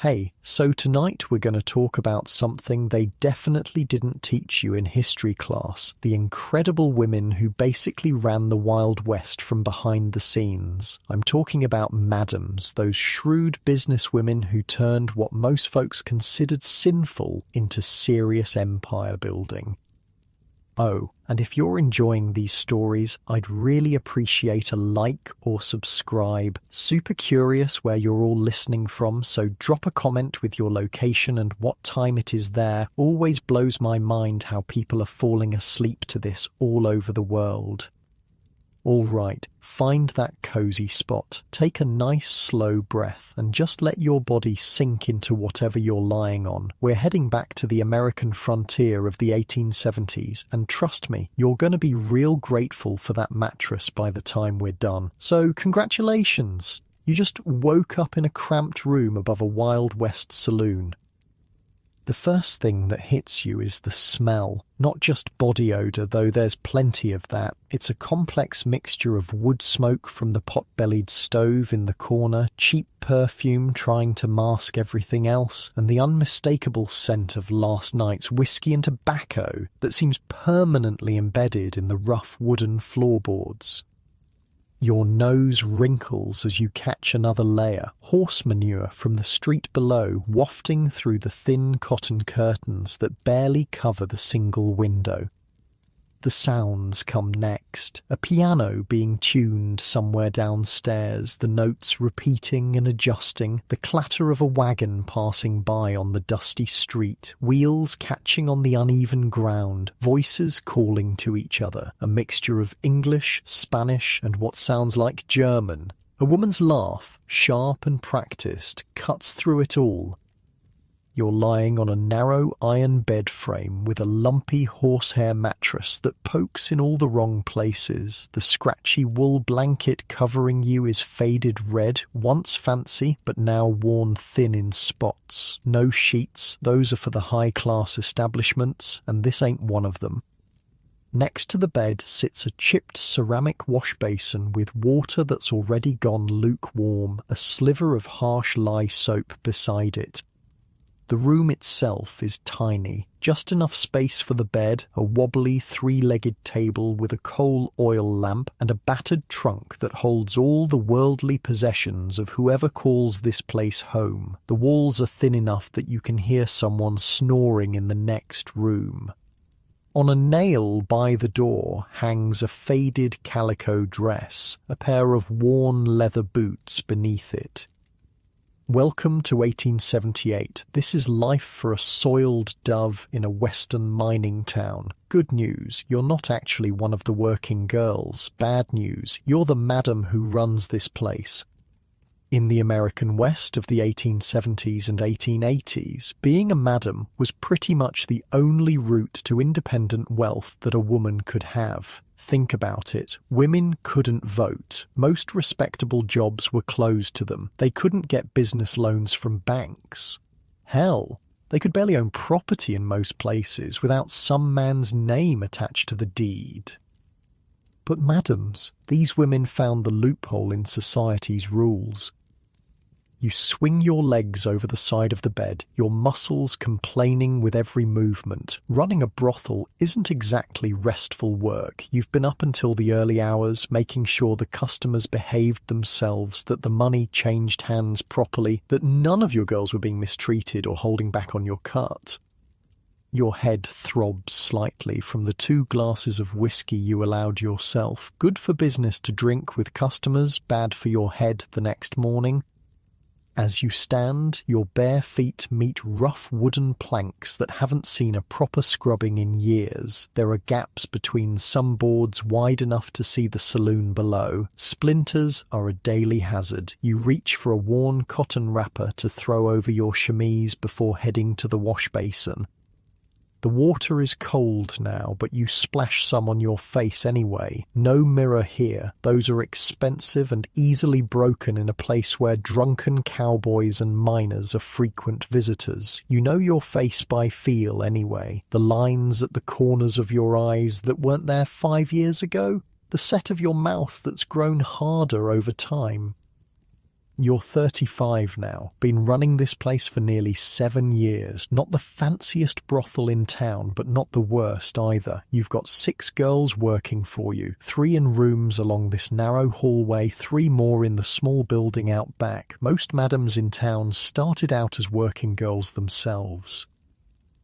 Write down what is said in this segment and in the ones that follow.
Hey, so tonight we're going to talk about something they definitely didn't teach you in history class, the incredible women who basically ran the Wild West from behind the scenes. I'm talking about madams, those shrewd businesswomen who turned what most folks considered sinful into serious empire building. Oh, and if you're enjoying these stories, I'd really appreciate a like or subscribe. Super curious where you're all listening from, so drop a comment with your location and what time it is there. Always blows my mind how people are falling asleep to this all over the world. All right, find that cozy spot, take a nice slow breath and just let your body sink into whatever you're lying on. We're heading back to the American frontier of the 1870s, and trust me, you're going to be real grateful for that mattress by the time we're done. So congratulations! You just woke up in a cramped room above a Wild West saloon. The first thing that hits you is the smell, not just body odour, though there's plenty of that. It's a complex mixture of wood smoke from the pot-bellied stove in the corner, cheap perfume trying to mask everything else, and the unmistakable scent of last night's whiskey and tobacco that seems permanently embedded in the rough wooden floorboards. Your nose wrinkles as you catch another layer, horse manure from the street below wafting through the thin cotton curtains that barely cover the single window. The sounds come next, a piano being tuned somewhere downstairs, the notes repeating and adjusting, the clatter of a wagon passing by on the dusty street, wheels catching on the uneven ground, voices calling to each other, a mixture of English, Spanish, and what sounds like German. A woman's laugh, sharp and practiced, cuts through it all. You're lying on a narrow iron bed frame with a lumpy horsehair mattress that pokes in all the wrong places. The scratchy wool blanket covering you is faded red, once fancy, but now worn thin in spots. No sheets, those are for the high-class establishments, and this ain't one of them. Next to the bed sits a chipped ceramic wash basin with water that's already gone lukewarm, a sliver of harsh lye soap beside it. The room itself is tiny, just enough space for the bed, a wobbly three-legged table with a coal oil lamp, and a battered trunk that holds all the worldly possessions of whoever calls this place home. The walls are thin enough that you can hear someone snoring in the next room. On a nail by the door hangs a faded calico dress, a pair of worn leather boots beneath it. Welcome to 1878. This is life for a soiled dove in a western mining town. Good news, you're not actually one of the working girls. Bad news, you're the madam who runs this place. In the American West of the 1870s and 1880s, being a madam was pretty much the only route to independent wealth that a woman could have. Think about it. Women couldn't vote. Most respectable jobs were closed to them. They couldn't get business loans from banks. Hell, they could barely own property in most places without some man's name attached to the deed. But madams, these women found the loophole in society's rules. You swing your legs over the side of the bed, your muscles complaining with every movement. Running a brothel isn't exactly restful work. You've been up until the early hours, making sure the customers behaved themselves, that the money changed hands properly, that none of your girls were being mistreated or holding back on your cut. Your head throbs slightly from the 2 glasses of whiskey you allowed yourself. Good for business to drink with customers, bad for your head the next morning. As you stand, your bare feet meet rough wooden planks that haven't seen a proper scrubbing in years. There are gaps between some boards wide enough to see the saloon below. Splinters are a daily hazard. You reach for a worn cotton wrapper to throw over your chemise before heading to the wash basin. The water is cold now, but you splash some on your face anyway. No mirror here. Those are expensive and easily broken in a place where drunken cowboys and miners are frequent visitors. You know your face by feel anyway. The lines at the corners of your eyes that weren't there 5 years ago. The set of your mouth that's grown harder over time. You're 35 now, been running this place for nearly 7 years. Not the fanciest brothel in town, but not the worst either. You've got 6 girls working for you, 3 in rooms along this narrow hallway, 3 more in the small building out back. Most madams in town started out as working girls themselves.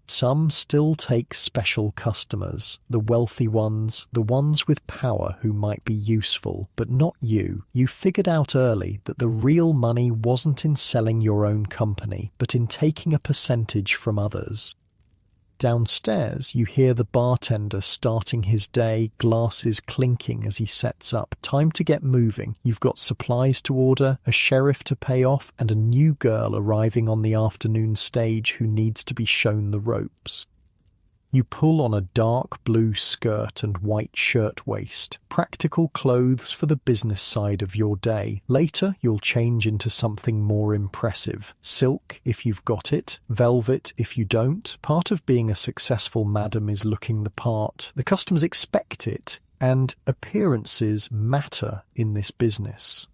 Some still take special customers, the wealthy ones, the ones with power who might be useful, but not you. You figured out early that the real money wasn't in selling your own company, but in taking a percentage from others. Downstairs, you hear the bartender starting his day, glasses clinking as he sets up. Time to get moving. You've got supplies to order, a sheriff to pay off, and a new girl arriving on the afternoon stage who needs to be shown the ropes. You pull on a dark blue skirt and white shirtwaist, practical clothes for the business side of your day. Later, you'll change into something more impressive. Silk, if you've got it. Velvet, if you don't. Part of being a successful madam is looking the part. The customers expect it, and appearances matter in this business.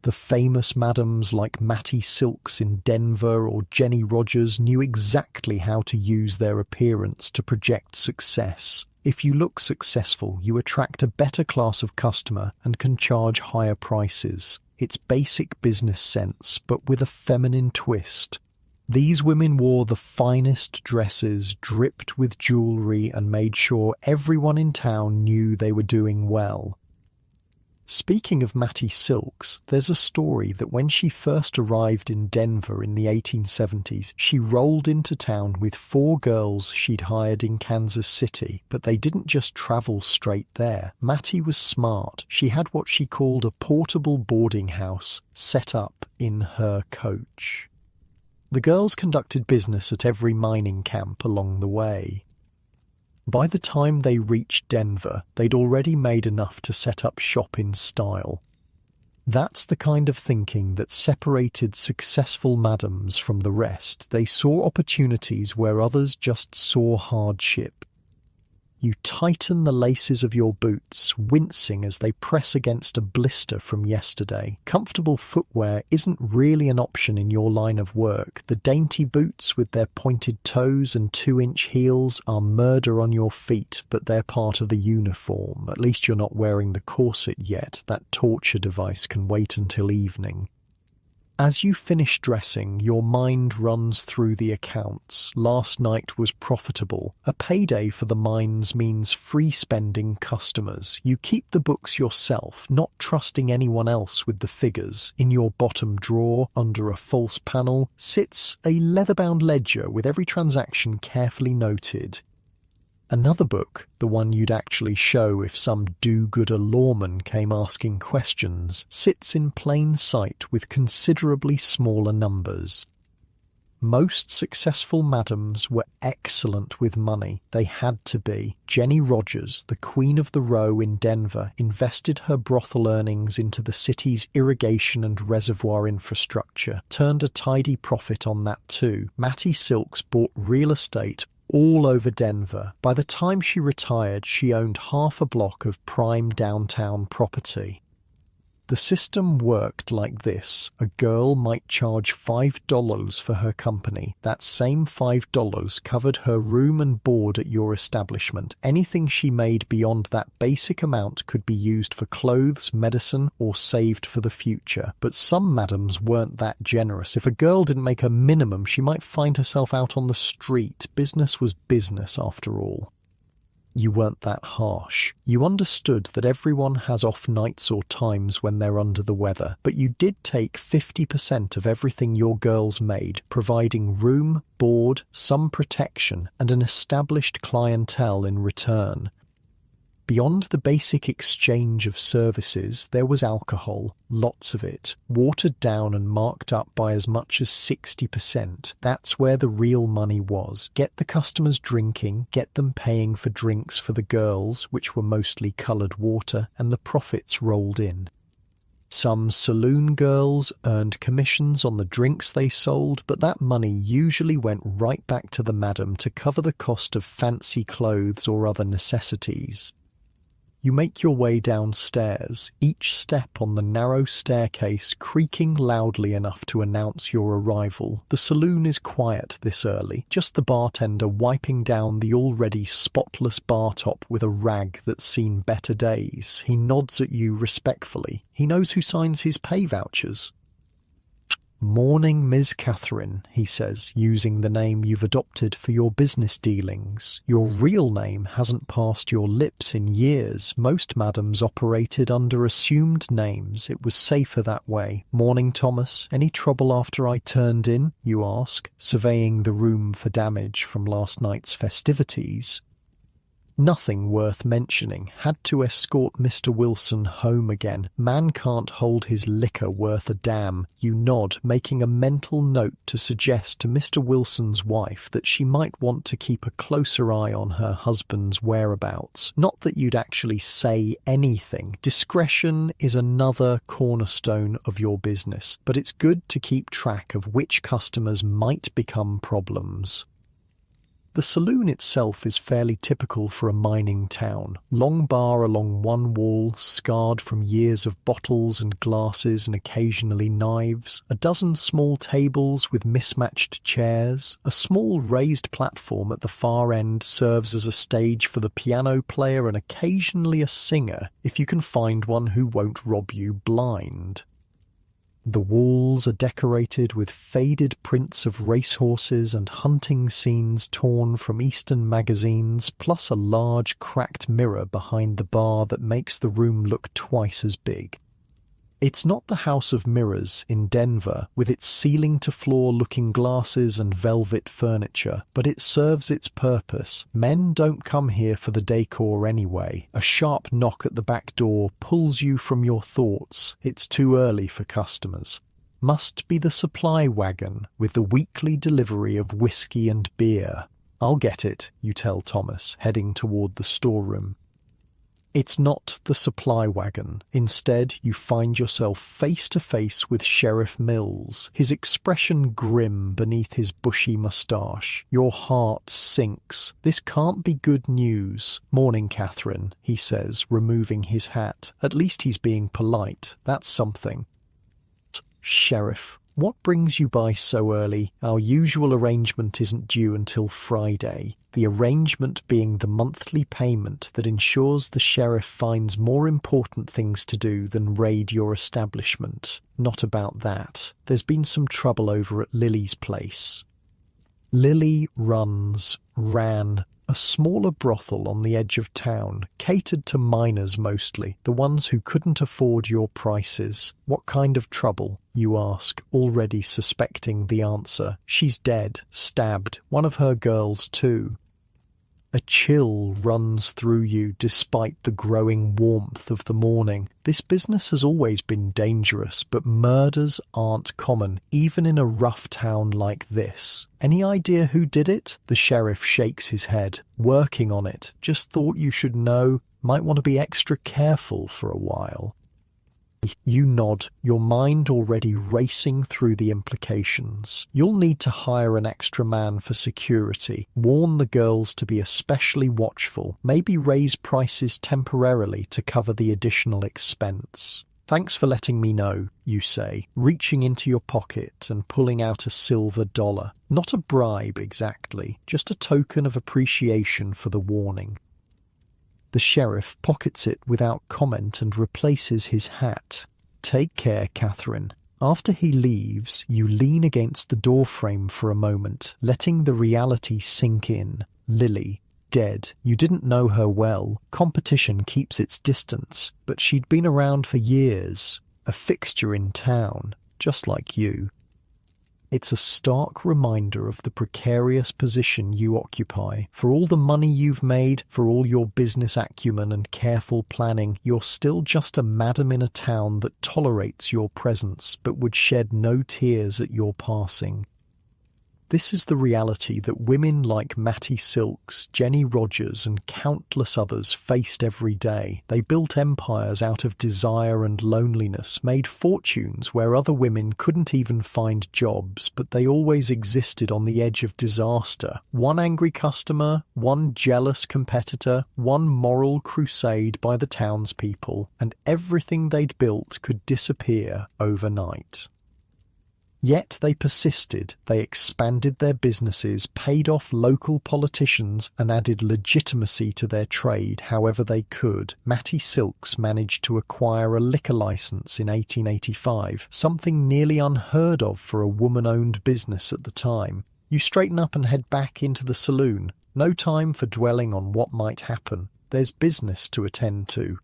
The famous madams like Mattie Silks in Denver or Jenny Rogers knew exactly how to use their appearance to project success. If you look successful, you attract a better class of customer and can charge higher prices. It's basic business sense, but with a feminine twist. These women wore the finest dresses, dripped with jewelry, and made sure everyone in town knew they were doing well. Speaking of Mattie Silks, there's a story that when she first arrived in Denver in the 1870s, she rolled into town with 4 girls she'd hired in Kansas City, but they didn't just travel straight there. Mattie was smart. She had what she called a portable boarding house set up in her coach. The girls conducted business at every mining camp along the way. By the time they reached Denver, they'd already made enough to set up shop in style. That's the kind of thinking that separated successful madams from the rest. They saw opportunities where others just saw hardship. You tighten the laces of your boots, wincing as they press against a blister from yesterday. Comfortable footwear isn't really an option in your line of work. The dainty boots with their pointed toes and 2-inch heels are murder on your feet, but they're part of the uniform. At least you're not wearing the corset yet. That torture device can wait until evening. As you finish dressing, your mind runs through the accounts. Last night was profitable. A payday for the mines means free-spending customers. You keep the books yourself, not trusting anyone else with the figures. In your bottom drawer, under a false panel, sits a leather-bound ledger with every transaction carefully noted. Another book, the one you'd actually show if some do-gooder lawman came asking questions, sits in plain sight with considerably smaller numbers. Most successful madams were excellent with money. They had to be. Jenny Rogers, the queen of the row in Denver, invested her brothel earnings into the city's irrigation and reservoir infrastructure, turned a tidy profit on that too. Mattie Silks bought real estate all over Denver. By the time she retired, she owned half a block of prime downtown property. The system worked like this. A girl might charge $5 for her company. That same $5 covered her room and board at your establishment. Anything she made beyond that basic amount could be used for clothes, medicine, or saved for the future. But some madams weren't that generous. If a girl didn't make a minimum, she might find herself out on the street. Business was business after all. You weren't that harsh. You understood that everyone has off nights or times when they're under the weather, but you did take 50% of everything your girls made, providing room, board, some protection, and an established clientele in return. Beyond the basic exchange of services, there was alcohol, lots of it, watered down and marked up by as much as 60%. That's where the real money was. Get the customers drinking, get them paying for drinks for the girls, which were mostly coloured water, and the profits rolled in. Some saloon girls earned commissions on the drinks they sold, but that money usually went right back to the madam to cover the cost of fancy clothes or other necessities. You make your way downstairs, each step on the narrow staircase creaking loudly enough to announce your arrival. The saloon is quiet this early, just the bartender wiping down the already spotless bar top with a rag that's seen better days. He nods at you respectfully. He knows who signs his pay vouchers. "Morning, Ms. Catherine," he says, using the name you've adopted for your business dealings. Your real name hasn't passed your lips in years. Most madams operated under assumed names. It was safer that way. "Morning, Thomas. Any trouble after I turned in?" you ask, surveying the room for damage from last night's festivities. "Nothing worth mentioning. Had to escort Mr. Wilson home again. Man can't hold his liquor worth a damn." You nod, making a mental note to suggest to Mr. Wilson's wife that she might want to keep a closer eye on her husband's whereabouts. Not that you'd actually say anything. Discretion is another cornerstone of your business, but it's good to keep track of which customers might become problems. The saloon itself is fairly typical for a mining town. Long bar along one wall, scarred from years of bottles and glasses and occasionally knives. A dozen small tables with mismatched chairs. A small raised platform at the far end serves as a stage for the piano player and occasionally a singer, if you can find one who won't rob you blind. The walls are decorated with faded prints of racehorses and hunting scenes torn from Eastern magazines, plus a large cracked mirror behind the bar that makes the room look twice as big. It's not the House of Mirrors in Denver, with its ceiling-to-floor looking glasses and velvet furniture, but it serves its purpose. Men don't come here for the decor anyway. A sharp knock at the back door pulls you from your thoughts. It's too early for customers. Must be the supply wagon, with the weekly delivery of whiskey and beer. "I'll get it," you tell Thomas, heading toward the storeroom. It's not the supply wagon. Instead, you find yourself face to face with Sheriff Mills, his expression grim beneath his bushy moustache. Your heart sinks. This can't be good news. "Morning, Catherine," he says, removing his hat. At least he's being polite. That's something. "Sheriff, what brings you by so early? Our usual arrangement isn't due until Friday." The arrangement being the monthly payment that ensures the sheriff finds more important things to do than raid your establishment. Not about that. There's been some trouble over at Lily's place. Lily ran a smaller brothel on the edge of town, catered to minors mostly, the ones who couldn't afford your prices. "What kind of trouble?" you ask, already suspecting the answer. "She's dead, stabbed, one of her girls too." A chill runs through you despite the growing warmth of the morning. This business has always been dangerous, but murders aren't common, even in a rough town like this. "Any idea who did it?" The sheriff shakes his head. "Working on it. Just thought you should know. Might want to be extra careful for a while." You nod, your mind already racing through the implications. You'll need to hire an extra man for security, warn the girls to be especially watchful, maybe raise prices temporarily to cover the additional expense. "Thanks for letting me know," you say, reaching into your pocket and pulling out a silver dollar. Not a bribe exactly, just a token of appreciation for the warning. The sheriff pockets it without comment and replaces his hat. "Take care, Catherine." After he leaves, you lean against the doorframe for a moment, letting the reality sink in. Lily, dead. You didn't know her well. Competition keeps its distance, but she'd been around for years. A fixture in town, just like you. It's a stark reminder of the precarious position you occupy. For all the money you've made, for all your business acumen and careful planning, you're still just a madam in a town that tolerates your presence, but would shed no tears at your passing. This is the reality that women like Mattie Silks, Jenny Rogers, and countless others faced every day. They built empires out of desire and loneliness, made fortunes where other women couldn't even find jobs, but they always existed on the edge of disaster. One angry customer, one jealous competitor, one moral crusade by the townspeople, and everything they'd built could disappear overnight. Yet they persisted, they expanded their businesses, paid off local politicians, and added legitimacy to their trade however they could. Mattie Silks managed to acquire a liquor license in 1885, something nearly unheard of for a woman-owned business at the time. You straighten up and head back into the saloon. No time for dwelling on what might happen. There's business to attend to.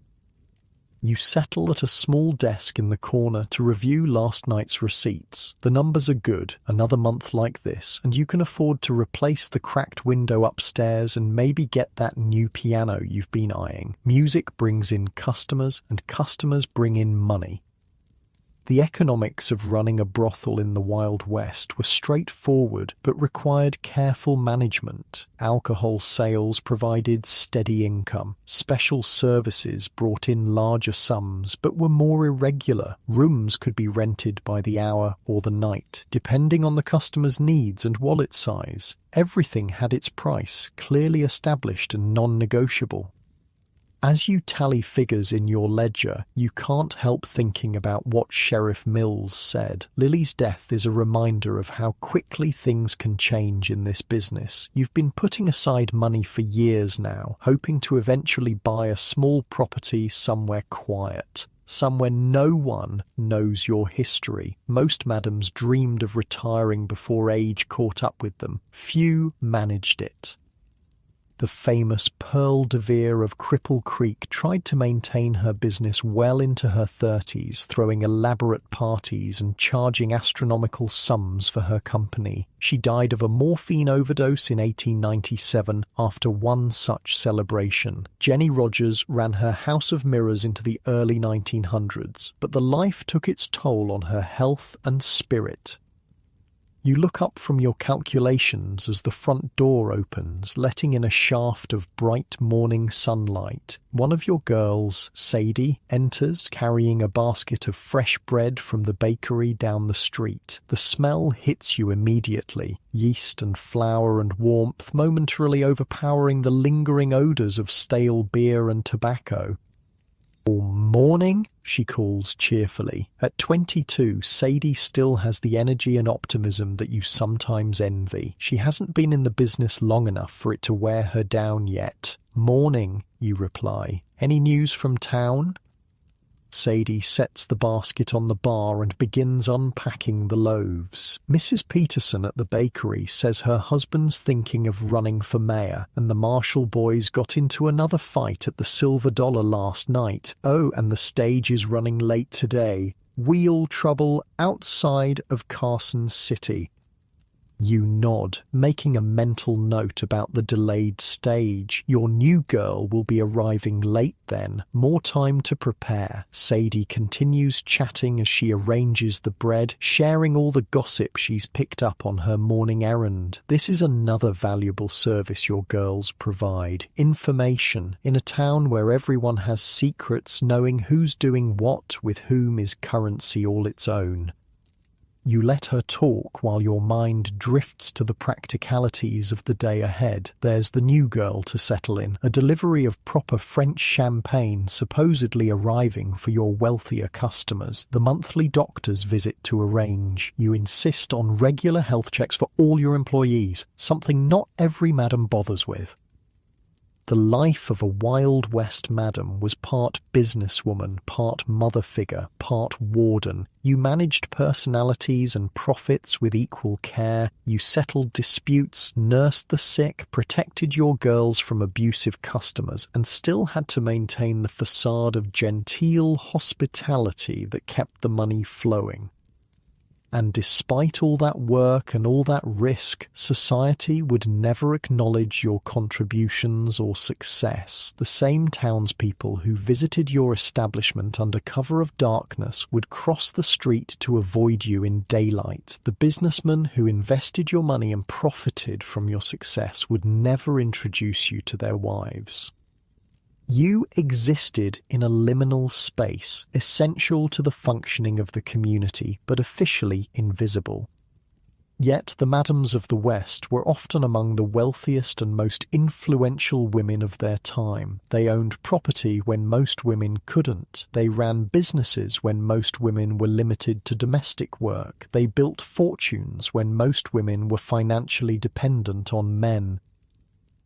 You settle at a small desk in the corner to review last night's receipts. The numbers are good, another month like this, and you can afford to replace the cracked window upstairs and maybe get that new piano you've been eyeing. Music brings in customers, and customers bring in money. The economics of running a brothel in the Wild West were straightforward but required careful management. Alcohol sales provided steady income. Special services brought in larger sums but were more irregular. Rooms could be rented by the hour or the night, depending on the customer's needs and wallet size. Everything had its price, clearly established and non-negotiable. As you tally figures in your ledger, you can't help thinking about what Sheriff Mills said. Lily's death is a reminder of how quickly things can change in this business. You've been putting aside money for years now, hoping to eventually buy a small property somewhere quiet, somewhere no one knows your history. Most madams dreamed of retiring before age caught up with them. Few managed it. The famous Pearl DeVere of Cripple Creek tried to maintain her business well into her 30s, throwing elaborate parties and charging astronomical sums for her company. She died of a morphine overdose in 1897 after one such celebration. Jenny Rogers ran her House of Mirrors into the early 1900s, but the life took its toll on her health and spirit. You look up from your calculations as the front door opens, letting in a shaft of bright morning sunlight. One of your girls, Sadie, enters carrying a basket of fresh bread from the bakery down the street. The smell hits you immediately, yeast and flour and warmth momentarily overpowering the lingering odours of stale beer and tobacco. Morning, she calls cheerfully. At 22, Sadie still has the energy and optimism that you sometimes envy. She hasn't been in the business long enough for it to wear her down yet. Morning, you reply. Any news from town? Sadie sets the basket on the bar and begins unpacking the loaves. Mrs. Peterson at the bakery says her husband's thinking of running for mayor, and the Marshall boys got into another fight at the Silver Dollar last night. Oh, and the stage is running late today. Wheel trouble outside of Carson City. You nod, making a mental note about the delayed stage. Your new girl will be arriving late then. More time to prepare. Sadie continues chatting as she arranges the bread, sharing all the gossip she's picked up on her morning errand. This is another valuable service your girls provide. Information. In a town where everyone has secrets, knowing who's doing what with whom is currency all its own. You let her talk while your mind drifts to the practicalities of the day ahead. There's the new girl to settle in, a delivery of proper French champagne supposedly arriving for your wealthier customers, the monthly doctor's visit to arrange. You insist on regular health checks for all your employees, something not every madam bothers with. The life of a Wild West madam was part businesswoman, part mother figure, part warden. You managed personalities and profits with equal care. You settled disputes, nursed the sick, protected your girls from abusive customers, and still had to maintain the facade of genteel hospitality that kept the money flowing. And despite all that work and all that risk, society would never acknowledge your contributions or success. The same townspeople who visited your establishment under cover of darkness would cross the street to avoid you in daylight. The businessmen who invested your money and profited from your success would never introduce you to their wives. You existed in a liminal space, essential to the functioning of the community, but officially invisible. Yet the madams of the West were often among the wealthiest and most influential women of their time. They owned property when most women couldn't. They ran businesses when most women were limited to domestic work. They built fortunes when most women were financially dependent on men.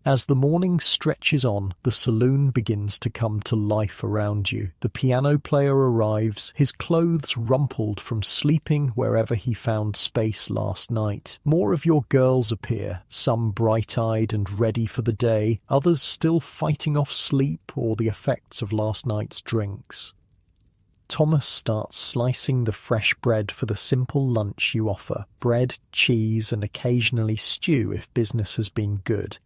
As the morning stretches on, the saloon begins to come to life around you. The piano player arrives, his clothes rumpled from sleeping wherever he found space last night. More of your girls appear, some bright-eyed and ready for the day, others still fighting off sleep or the effects of last night's drinks. Thomas starts slicing the fresh bread for the simple lunch you offer: bread, cheese, and occasionally stew if business has been good.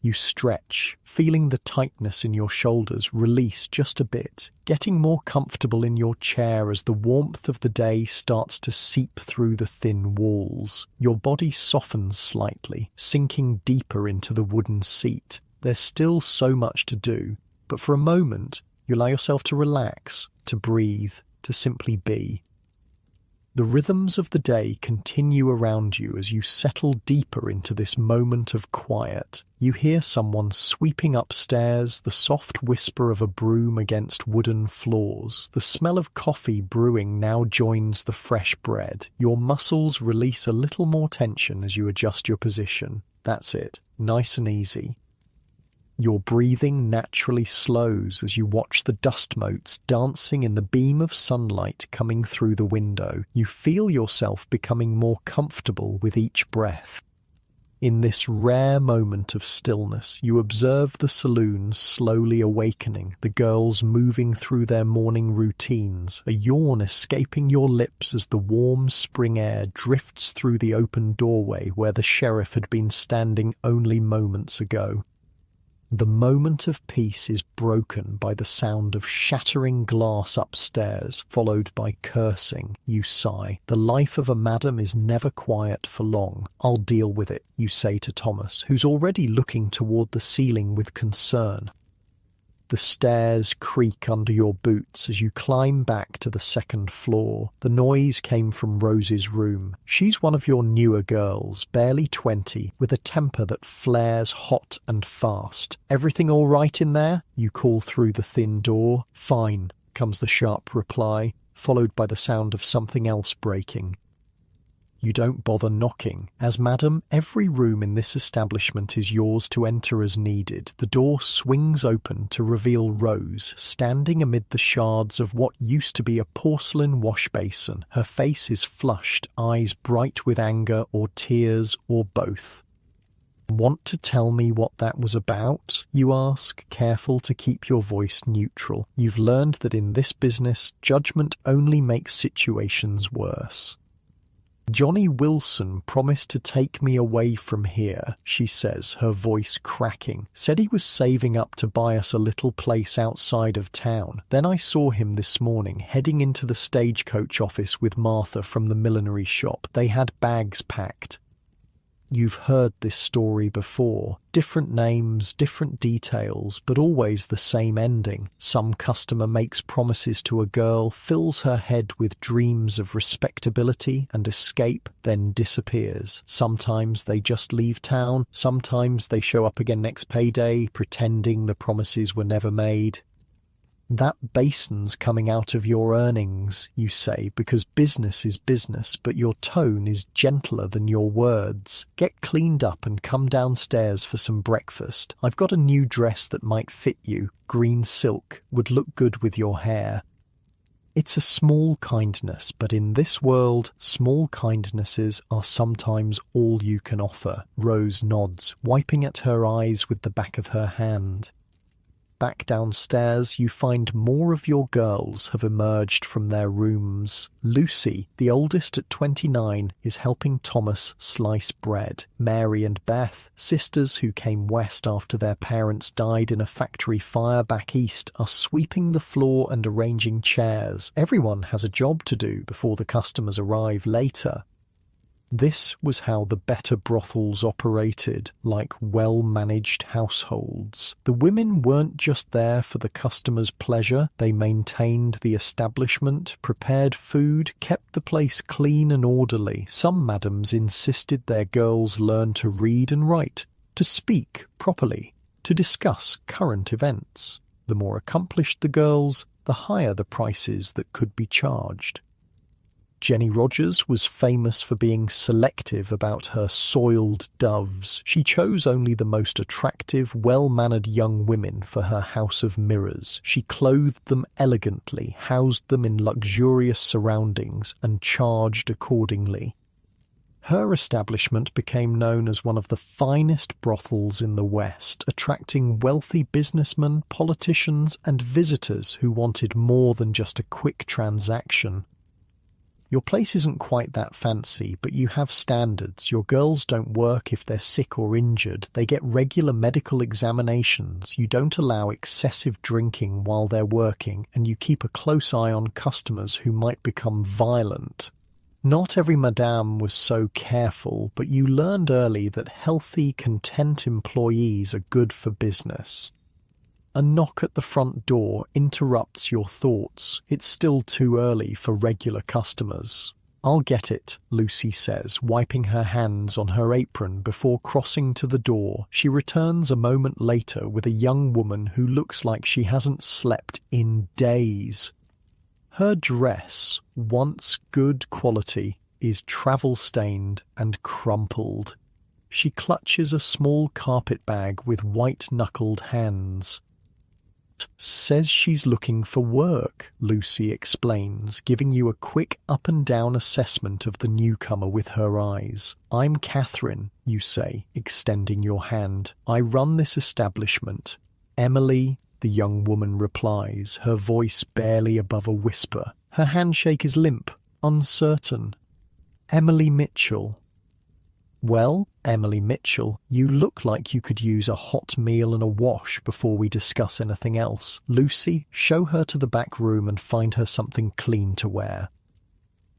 You stretch, feeling the tightness in your shoulders release just a bit, getting more comfortable in your chair as the warmth of the day starts to seep through the thin walls. Your body softens slightly, sinking deeper into the wooden seat. There's still so much to do, but for a moment, you allow yourself to relax, to breathe, to simply be. The rhythms of the day continue around you as you settle deeper into this moment of quiet. You hear someone sweeping upstairs, the soft whisper of a broom against wooden floors. The smell of coffee brewing now joins the fresh bread. Your muscles release a little more tension as you adjust your position. That's it, nice and easy. Your breathing naturally slows as you watch the dust motes dancing in the beam of sunlight coming through the window. You feel yourself becoming more comfortable with each breath. In this rare moment of stillness, you observe the saloon slowly awakening, the girls moving through their morning routines, a yawn escaping your lips as the warm spring air drifts through the open doorway where the sheriff had been standing only moments ago. The moment of peace is broken by the sound of shattering glass upstairs, followed by cursing. You sigh. The life of a madam is never quiet for long. I'll deal with it, you say to Thomas, who's already looking toward the ceiling with concern. The stairs creak under your boots as you climb back to the second floor. The noise came from Rose's room. She's one of your newer girls, barely 20, with a temper that flares hot and fast. Everything all right in there? You call through the thin door. Fine, comes the sharp reply, followed by the sound of something else breaking. You don't bother knocking, as madam, every room in this establishment is yours to enter as needed. The door swings open to reveal Rose, standing amid the shards of what used to be a porcelain wash basin. Her face is flushed, eyes bright with anger or tears or both. Want to tell me what that was about? You ask, careful to keep your voice neutral. You've learned that in this business, judgment only makes situations worse. Johnny Wilson promised to take me away from here, she says, her voice cracking. Said he was saving up to buy us a little place outside of town. Then I saw him this morning heading into the stagecoach office with Martha from the millinery shop. They had bags packed. You've heard this story before. Different names, different details, but always the same ending. Some customer makes promises to a girl, fills her head with dreams of respectability and escape, then disappears. Sometimes they just leave town. Sometimes they show up again next payday, pretending the promises were never made. That basin's coming out of your earnings, you say, because business is business, but your tone is gentler than your words. Get cleaned up and come downstairs for some breakfast. I've got a new dress that might fit you. Green silk would look good with your hair. It's a small kindness, but in this world, small kindnesses are sometimes all you can offer. Rose nods, wiping at her eyes with the back of her hand. back downstairs, you find more of your girls have emerged from their rooms. Lucy, the oldest at 29, is helping Thomas slice bread. Mary and Beth, sisters who came west after their parents died in a factory fire back east, are sweeping the floor and arranging chairs. Everyone has a job to do before the customers arrive later. This was how the better brothels operated, like well-managed households. The women weren't just there for the customers' pleasure. They maintained the establishment, prepared food, kept the place clean and orderly. Some madams insisted their girls learn to read and write, to speak properly, to discuss current events. The more accomplished the girls, the higher the prices that could be charged. Jenny Rogers was famous for being selective about her soiled doves. She chose only the most attractive, well-mannered young women for her house of mirrors. She clothed them elegantly, housed them in luxurious surroundings, and charged accordingly. Her establishment became known as one of the finest brothels in the West, attracting wealthy businessmen, politicians, and visitors who wanted more than just a quick transaction. Your place isn't quite that fancy, but you have standards. Your girls don't work if they're sick or injured. They get regular medical examinations. You don't allow excessive drinking while they're working, and you keep a close eye on customers who might become violent. Not every madame was so careful, but you learned early that healthy, content employees are good for business. A knock at the front door interrupts your thoughts. It's still too early for regular customers. "I'll get it," Lucy says, wiping her hands on her apron before crossing to the door. She returns a moment later with a young woman who looks like she hasn't slept in days. Her dress, once good quality, is travel-stained and crumpled. She clutches a small carpet bag with white-knuckled hands. "Says she's looking for work," Lucy explains, giving you a quick up-and-down assessment of the newcomer with her eyes. "I'm Catherine," you say, extending your hand. "I run this establishment." "Emily," the young woman replies, her voice barely above a whisper. Her handshake is limp, uncertain. "Emily Mitchell." "Well, Emily Mitchell, you look like you could use a hot meal and a wash before we discuss anything else. Lucy, show her to the back room and find her something clean to wear."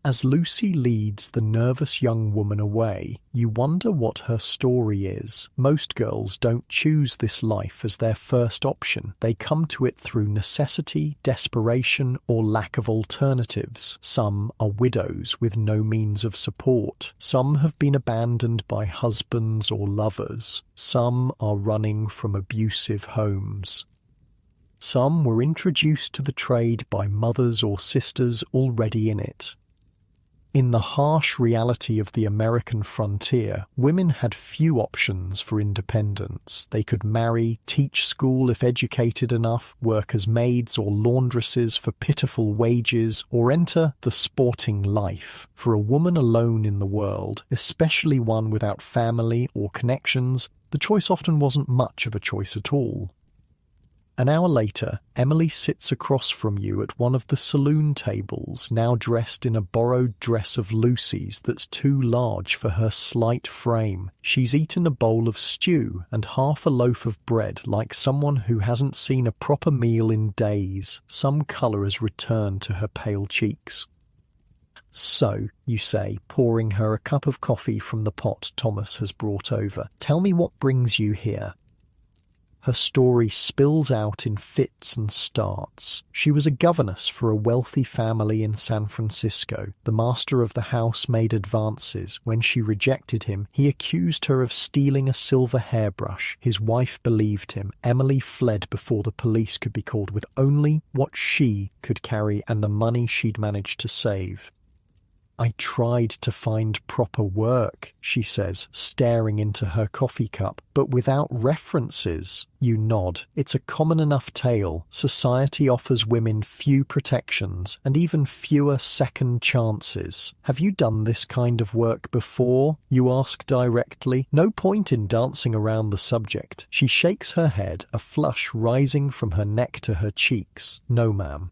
As Lucy leads the nervous young woman away, you wonder what her story is. Most girls don't choose this life as their first option. They come to it through necessity, desperation, or lack of alternatives. Some are widows with no means of support. Some have been abandoned by husbands or lovers. Some are running from abusive homes. Some were introduced to the trade by mothers or sisters already in it. In the harsh reality of the American frontier, women had few options for independence. They could marry, teach school if educated enough, work as maids or laundresses for pitiful wages, or enter the sporting life. For a woman alone in the world, especially one without family or connections, the choice often wasn't much of a choice at all. An hour later, Emily sits across from you at one of the saloon tables, now dressed in a borrowed dress of Lucy's that's too large for her slight frame. She's eaten a bowl of stew and half a loaf of bread like someone who hasn't seen a proper meal in days. Some colour has returned to her pale cheeks. "So," you say, pouring her a cup of coffee from the pot Thomas has brought over, "tell me what brings you here." Her story spills out in fits and starts. She was a governess for a wealthy family in San Francisco. The master of the house made advances. When she rejected him, he accused her of stealing a silver hairbrush. His wife believed him. Emily fled before the police could be called with only what she could carry and the money she'd managed to save. I tried to find proper work, she says, staring into her coffee cup, but without references. You nod. It's a common enough tale. Society offers women few protections and even fewer second chances. Have you done this kind of work before? You ask directly. No point in dancing around the subject. She shakes her head, a flush rising from her neck to her cheeks. No, ma'am.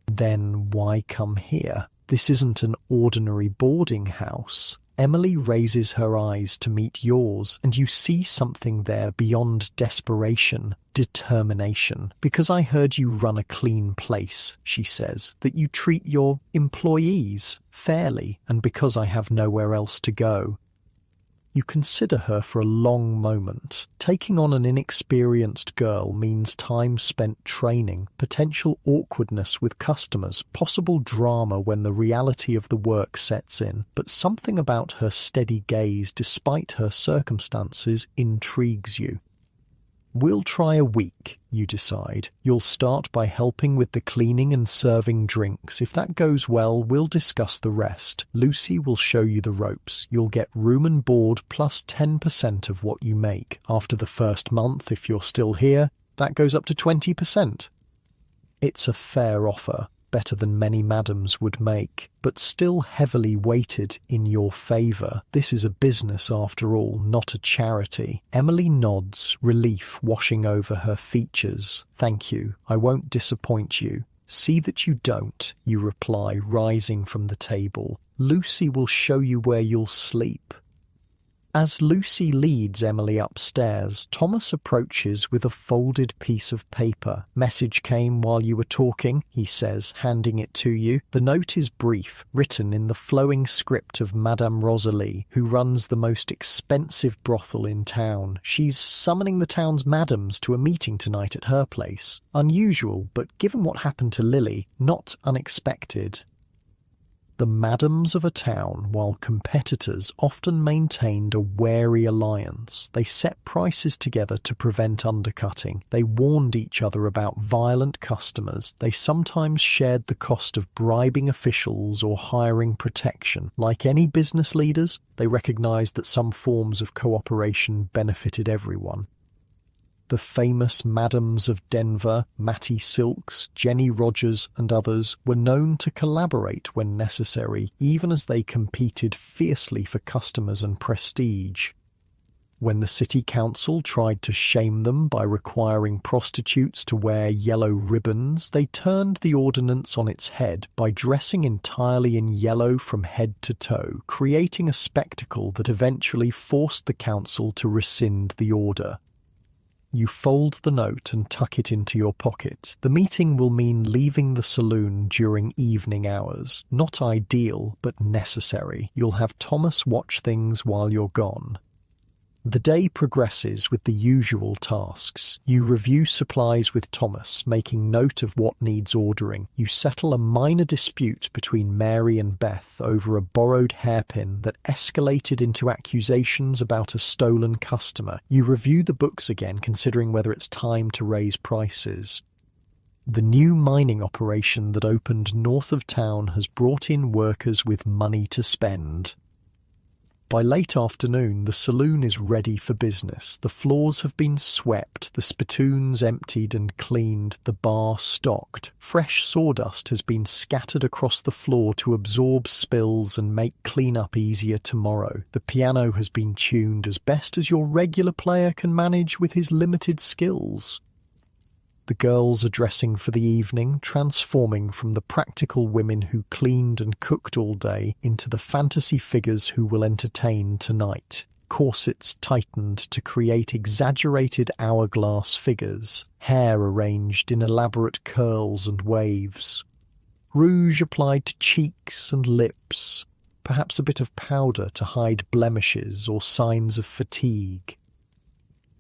Then why come here? This isn't an ordinary boarding house. Emily raises her eyes to meet yours, and you see something there beyond desperation, determination. Because I heard you run a clean place, she says, that you treat your employees fairly, and because I have nowhere else to go. You consider her for a long moment. Taking on an inexperienced girl means time spent training, potential awkwardness with customers, possible drama when the reality of the work sets in. But something about her steady gaze, despite her circumstances, intrigues you. We'll try a week, you decide. You'll start by helping with the cleaning and serving drinks. If that goes well, we'll discuss the rest. Lucy will show you the ropes. You'll get room and board plus 10% of what you make. After the first month, if you're still here, that goes up to 20%. It's a fair offer, better than many madams would make, but still heavily weighted in your favour. This is a business after all, not a charity. Emily nods, relief washing over her features. Thank you, I won't disappoint you. See that you don't, you reply, rising from the table. Lucy will show you where you'll sleep. As Lucy leads Emily upstairs, Thomas approaches with a folded piece of paper. Message came while you were talking, he says, handing it to you. The note is brief, written in the flowing script of Madame Rosalie, who runs the most expensive brothel in town. She's summoning the town's madams to a meeting tonight at her place. Unusual, but given what happened to Lily, not unexpected. The madams of a town, while competitors, often maintained a wary alliance. They set prices together to prevent undercutting. They warned each other about violent customers. They sometimes shared the cost of bribing officials or hiring protection. Like any business leaders, they recognized that some forms of cooperation benefited everyone. The famous Madams of Denver, Mattie Silks, Jenny Rogers and others were known to collaborate when necessary, even as they competed fiercely for customers and prestige. When the city council tried to shame them by requiring prostitutes to wear yellow ribbons, they turned the ordinance on its head by dressing entirely in yellow from head to toe, creating a spectacle that eventually forced the council to rescind the order. You fold the note and tuck it into your pocket. The meeting will mean leaving the saloon during evening hours. Not ideal, but necessary. You'll have Thomas watch things while you're gone. The day progresses with the usual tasks. You review supplies with Thomas, making note of what needs ordering. You settle a minor dispute between Mary and Beth over a borrowed hairpin that escalated into accusations about a stolen customer. You review the books again, considering whether it's time to raise prices. The new mining operation that opened north of town has brought in workers with money to spend. By late afternoon, the saloon is ready for business. The floors have been swept, the spittoons emptied and cleaned, the bar stocked. Fresh sawdust has been scattered across the floor to absorb spills and make clean-up easier tomorrow. The piano has been tuned as best as your regular player can manage with his limited skills. The girls are dressing for the evening, transforming from the practical women who cleaned and cooked all day into the fantasy figures who will entertain tonight. Corsets tightened to create exaggerated hourglass figures, hair arranged in elaborate curls and waves. Rouge applied to cheeks and lips, perhaps a bit of powder to hide blemishes or signs of fatigue.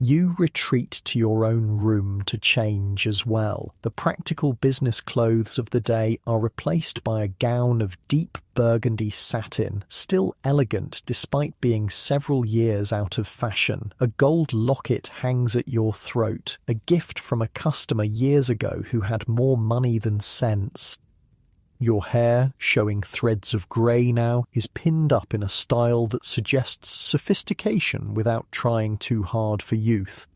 You retreat to your own room to change as well. The practical business clothes of the day are replaced by a gown of deep burgundy satin, still elegant despite being several years out of fashion. A gold locket hangs at your throat, a gift from a customer years ago who had more money than sense. Your hair, showing threads of grey now, is pinned up in a style that suggests sophistication without trying too hard for youth.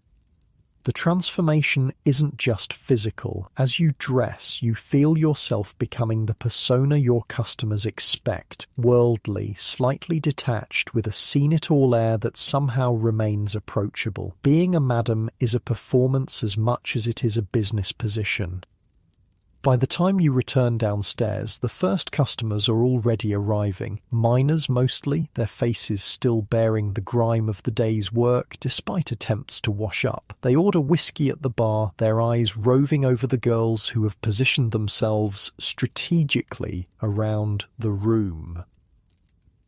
The transformation isn't just physical. As you dress, you feel yourself becoming the persona your customers expect, worldly, slightly detached, with a seen-it-all air that somehow remains approachable. Being a madam is a performance as much as it is a business position. By the time you return downstairs, the first customers are already arriving. Miners mostly, their faces still bearing the grime of the day's work despite attempts to wash up. They order whiskey at the bar, their eyes roving over the girls who have positioned themselves strategically around the room.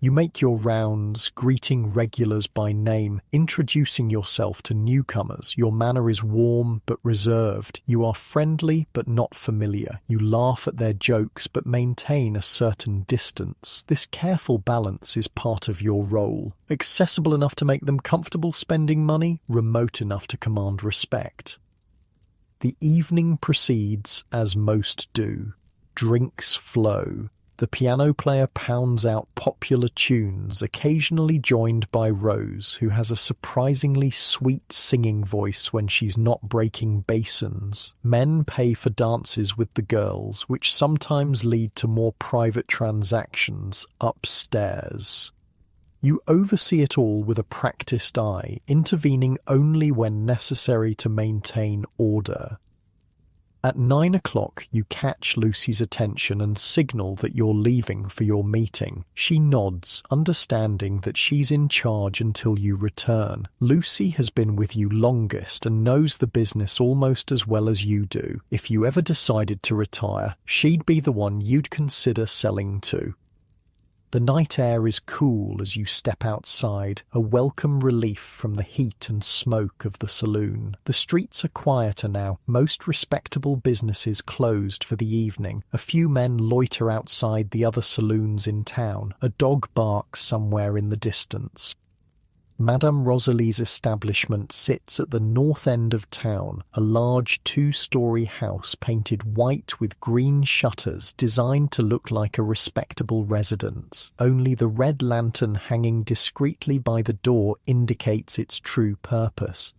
You make your rounds, greeting regulars by name, introducing yourself to newcomers. Your manner is warm but reserved. You are friendly but not familiar. You laugh at their jokes but maintain a certain distance. This careful balance is part of your role. Accessible enough to make them comfortable spending money, remote enough to command respect. The evening proceeds as most do. Drinks flow. The piano player pounds out popular tunes, occasionally joined by Rose, who has a surprisingly sweet singing voice when she's not breaking basins. Men pay for dances with the girls, which sometimes lead to more private transactions upstairs. You oversee it all with a practiced eye, intervening only when necessary to maintain order. At 9 o'clock, you catch Lucy's attention and signal that you're leaving for your meeting. She nods, understanding that she's in charge until you return. Lucy has been with you longest and knows the business almost as well as you do. If you ever decided to retire, she'd be the one you'd consider selling to. The night air is cool as you step outside, a welcome relief from the heat and smoke of the saloon. The streets are quieter now, most respectable businesses closed for the evening. A few men loiter outside the other saloons in town. A dog barks somewhere in the distance. Madame Rosalie's establishment sits at the north end of town, a large two-story house painted white with green shutters designed to look like a respectable residence. Only the red lantern hanging discreetly by the door indicates its true purpose.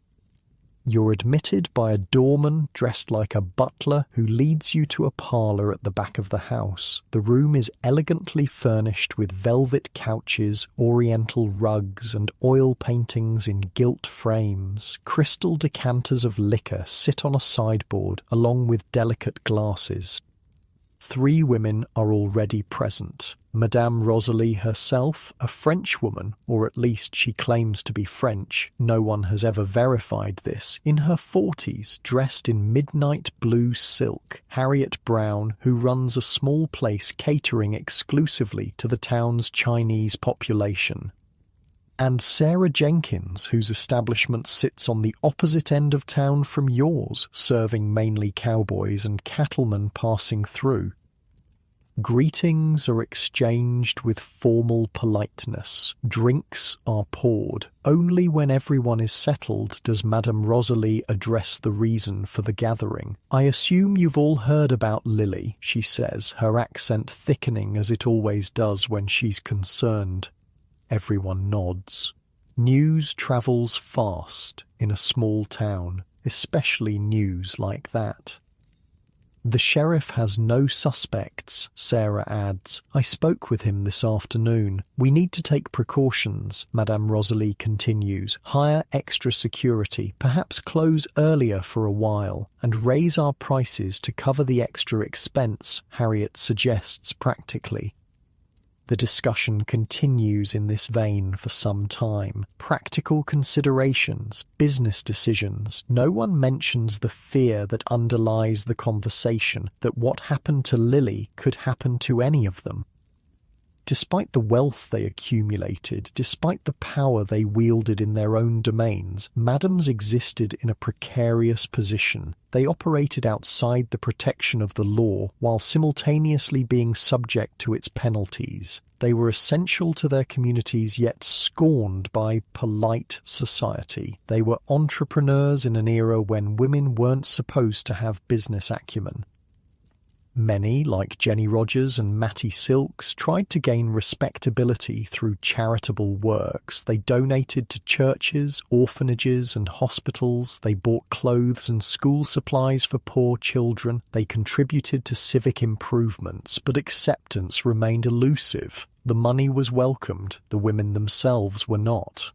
You're admitted by a doorman dressed like a butler who leads you to a parlour at the back of the house. The room is elegantly furnished with velvet couches, oriental rugs, and oil paintings in gilt frames. Crystal decanters of liquor sit on a sideboard, along with delicate glasses. 3 women are already present. Madame Rosalie herself, a Frenchwoman, or at least she claims to be French. No one has ever verified this. In her 40s, dressed in midnight blue silk. Harriet Brown, who runs a small place catering exclusively to the town's Chinese population. And Sarah Jenkins, whose establishment sits on the opposite end of town from yours, serving mainly cowboys and cattlemen passing through. Greetings are exchanged with formal politeness. Drinks are poured. Only when everyone is settled does Madame Rosalie address the reason for the gathering. "I assume you've all heard about Lily," she says, her accent thickening as it always does when she's concerned. Everyone nods. News travels fast in a small town, especially news like that. "The sheriff has no suspects," Sarah adds. "I spoke with him this afternoon. We need to take precautions," Madame Rosalie continues. "Hire extra security, perhaps close earlier for a while, and raise our prices to cover the extra expense," Harriet suggests practically. The discussion continues in this vein for some time. Practical considerations, business decisions. No one mentions the fear that underlies the conversation, that what happened to Lily could happen to any of them. Despite the wealth they accumulated, despite the power they wielded in their own domains, madams existed in a precarious position. They operated outside the protection of the law while simultaneously being subject to its penalties. They were essential to their communities yet scorned by polite society. They were entrepreneurs in an era when women weren't supposed to have business acumen. Many, like Jenny Rogers and Matty Silks, tried to gain respectability through charitable works. They donated to churches, orphanages, and hospitals. They bought clothes and school supplies for poor children. They contributed to civic improvements, but acceptance remained elusive. The money was welcomed, the women themselves were not.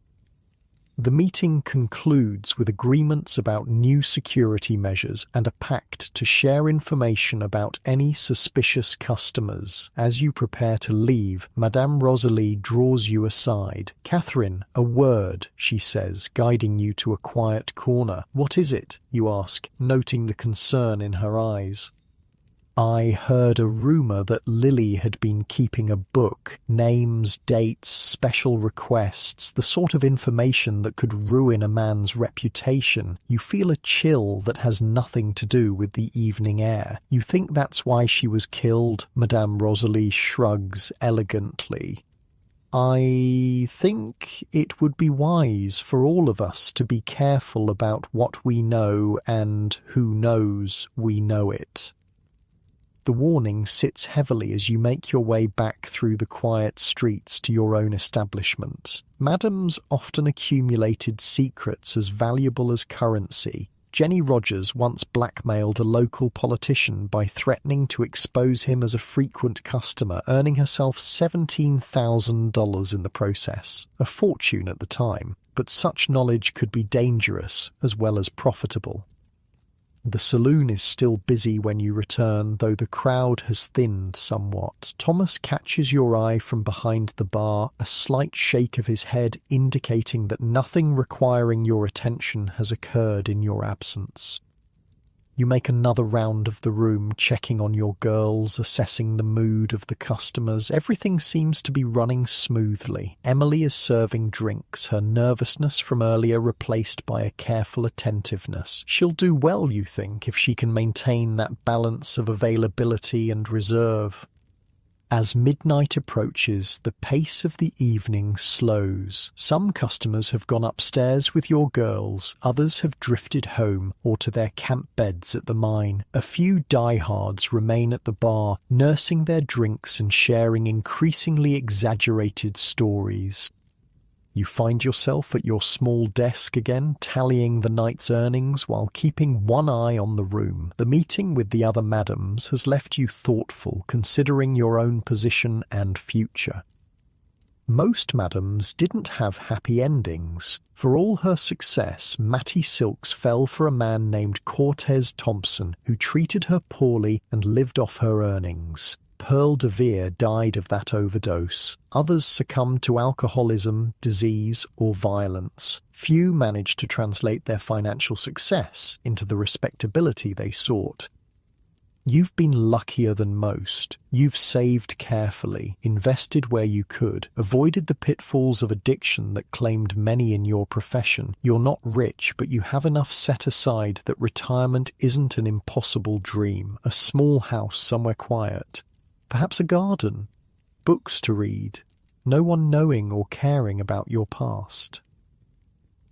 The meeting concludes with agreements about new security measures and a pact to share information about any suspicious customers. As you prepare to leave, Madame Rosalie draws you aside. "Catherine, a word," she says, guiding you to a quiet corner. "What is it?" you ask, noting the concern in her eyes. "I heard a rumour that Lily had been keeping a book. Names, dates, special requests, the sort of information that could ruin a man's reputation. You feel a chill that has nothing to do with the evening air. You think that's why she was killed?" Madame Rosalie shrugs elegantly. "I think it would be wise for all of us to be careful about what we know and who knows we know it." The warning sits heavily as you make your way back through the quiet streets to your own establishment. Madams often accumulated secrets as valuable as currency. Jenny Rogers once blackmailed a local politician by threatening to expose him as a frequent customer, earning herself $17,000 in the process. A fortune at the time, but such knowledge could be dangerous as well as profitable. The saloon is still busy when you return, though the crowd has thinned somewhat. Thomas catches your eye from behind the bar, a slight shake of his head indicating that nothing requiring your attention has occurred in your absence. You make another round of the room, checking on your girls, assessing the mood of the customers. Everything seems to be running smoothly. Emily is serving drinks, her nervousness from earlier replaced by a careful attentiveness. She'll do well, you think, if she can maintain that balance of availability and reserve. As midnight approaches, the pace of the evening slows. Some customers have gone upstairs with your girls, others have drifted home or to their camp beds at the mine. A few diehards remain at the bar, nursing their drinks and sharing increasingly exaggerated stories. You find yourself at your small desk again, tallying the night's earnings while keeping one eye on the room. The meeting with the other madams has left you thoughtful, considering your own position and future. Most madams didn't have happy endings. For all her success, Matty Silks fell for a man named Cortez Thompson, who treated her poorly and lived off her earnings. Pearl DeVere died of that overdose. Others succumbed to alcoholism, disease, or violence. Few managed to translate their financial success into the respectability they sought. You've been luckier than most. You've saved carefully, invested where you could, avoided the pitfalls of addiction that claimed many in your profession. You're not rich, but you have enough set aside that retirement isn't an impossible dream. A small house somewhere quiet. Perhaps a garden, books to read, no one knowing or caring about your past.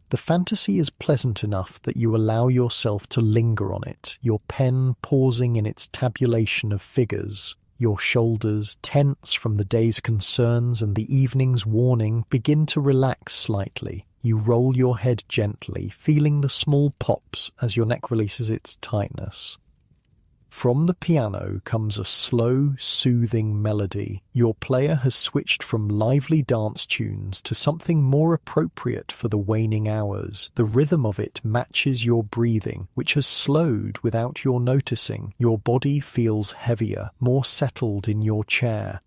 The fantasy is pleasant enough that you allow yourself to linger on it, your pen pausing in its tabulation of figures. Your shoulders, tense from the day's concerns and the evening's warning, begin to relax slightly. You roll your head gently, feeling the small pops as your neck releases its tightness. From the piano comes a slow, soothing melody. Your player has switched from lively dance tunes to something more appropriate for the waning hours. The rhythm of it matches your breathing, which has slowed without your noticing. Your body feels heavier, more settled in your chair.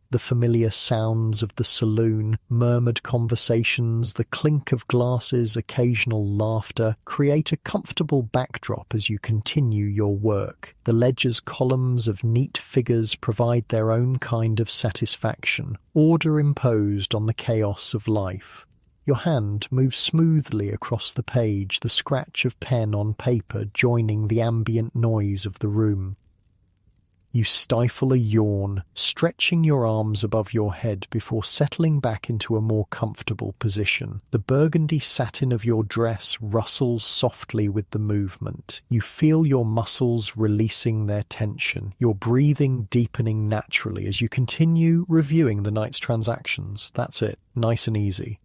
The familiar sounds of the saloon, murmured conversations, the clink of glasses, occasional laughter, create a comfortable backdrop as you continue your work. The ledger's columns of neat figures provide their own kind of satisfaction, order imposed on the chaos of life. Your hand moves smoothly across the page, the scratch of pen on paper joining the ambient noise of the room. You stifle a yawn, stretching your arms above your head before settling back into a more comfortable position. The burgundy satin of your dress rustles softly with the movement. You feel your muscles releasing their tension, your breathing deepening naturally as you continue reviewing the night's transactions. That's it, nice and easy.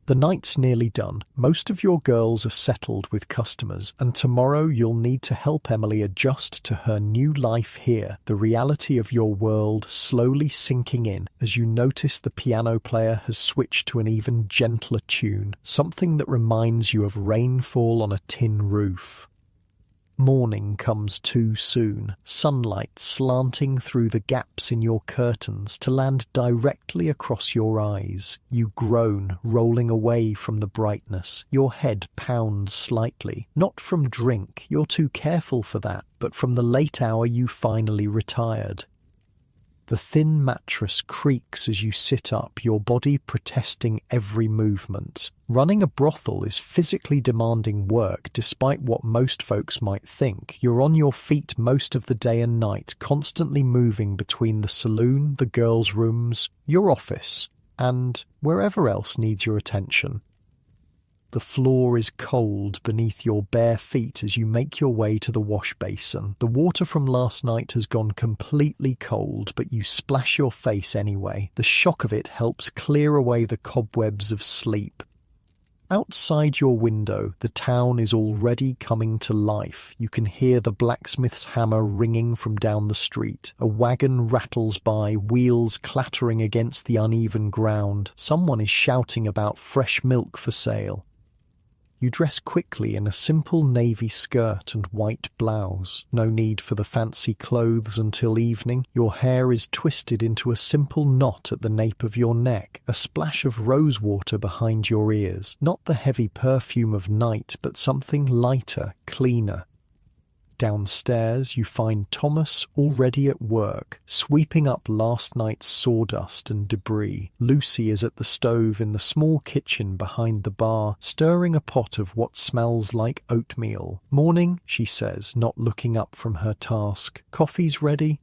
The night's nearly done. Most of your girls are settled with customers, and tomorrow you'll need to help Emily adjust to her new life here, the reality of your world slowly sinking in as you notice the piano player has switched to an even gentler tune, something that reminds you of rainfall on a tin roof. Morning comes too soon, sunlight slanting through the gaps in your curtains to land directly across your eyes. You groan, rolling away from the brightness. Your head pounds slightly, not from drink, you're too careful for that, but from the late hour you finally retired. The thin mattress creaks as you sit up, your body protesting every movement. Running a brothel is physically demanding work, despite what most folks might think. You're on your feet most of the day and night, constantly moving between the saloon, the girls' rooms, your office, and wherever else needs your attention. The floor is cold beneath your bare feet as you make your way to the wash basin. The water from last night has gone completely cold, but you splash your face anyway. The shock of it helps clear away the cobwebs of sleep. Outside your window, the town is already coming to life. You can hear the blacksmith's hammer ringing from down the street. A wagon rattles by, wheels clattering against the uneven ground. Someone is shouting about fresh milk for sale. You dress quickly in a simple navy skirt and white blouse. No need for the fancy clothes until evening. Your hair is twisted into a simple knot at the nape of your neck, a splash of rose water behind your ears. Not the heavy perfume of night, but something lighter, cleaner. Downstairs, you find Thomas already at work, sweeping up last night's sawdust and debris. Lucy is at the stove in the small kitchen behind the bar, stirring a pot of what smells like oatmeal. "Morning," she says, not looking up from her task. "Coffee's ready?"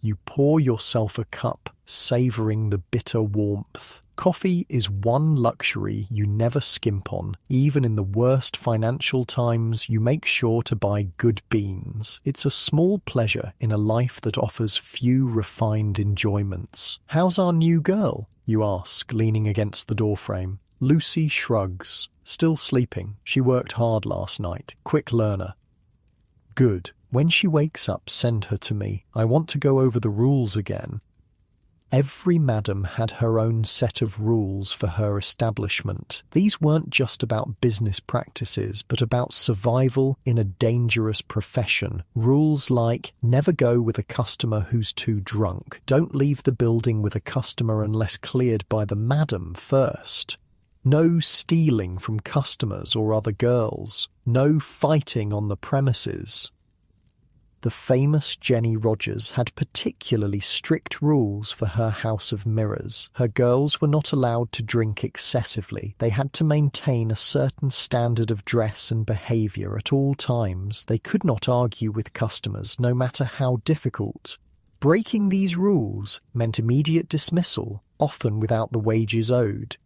You pour yourself a cup, savouring the bitter warmth. Coffee is one luxury you never skimp on. Even in the worst financial times, you make sure to buy good beans. It's a small pleasure in a life that offers few refined enjoyments. "How's our new girl?" you ask, leaning against the doorframe. Lucy shrugs. "Still sleeping. She worked hard last night. Quick learner." "Good. When she wakes up, send her to me. I want to go over the rules again." Every madam had her own set of rules for her establishment. These weren't just about business practices, but about survival in a dangerous profession. Rules like, never go with a customer who's too drunk. Don't leave the building with a customer unless cleared by the madam first. No stealing from customers or other girls. No fighting on the premises. The famous Jenny Rogers had particularly strict rules for her house of mirrors. Her girls were not allowed to drink excessively. They had to maintain a certain standard of dress and behaviour at all times. They could not argue with customers, no matter how difficult. Breaking these rules meant immediate dismissal, often without the wages owed.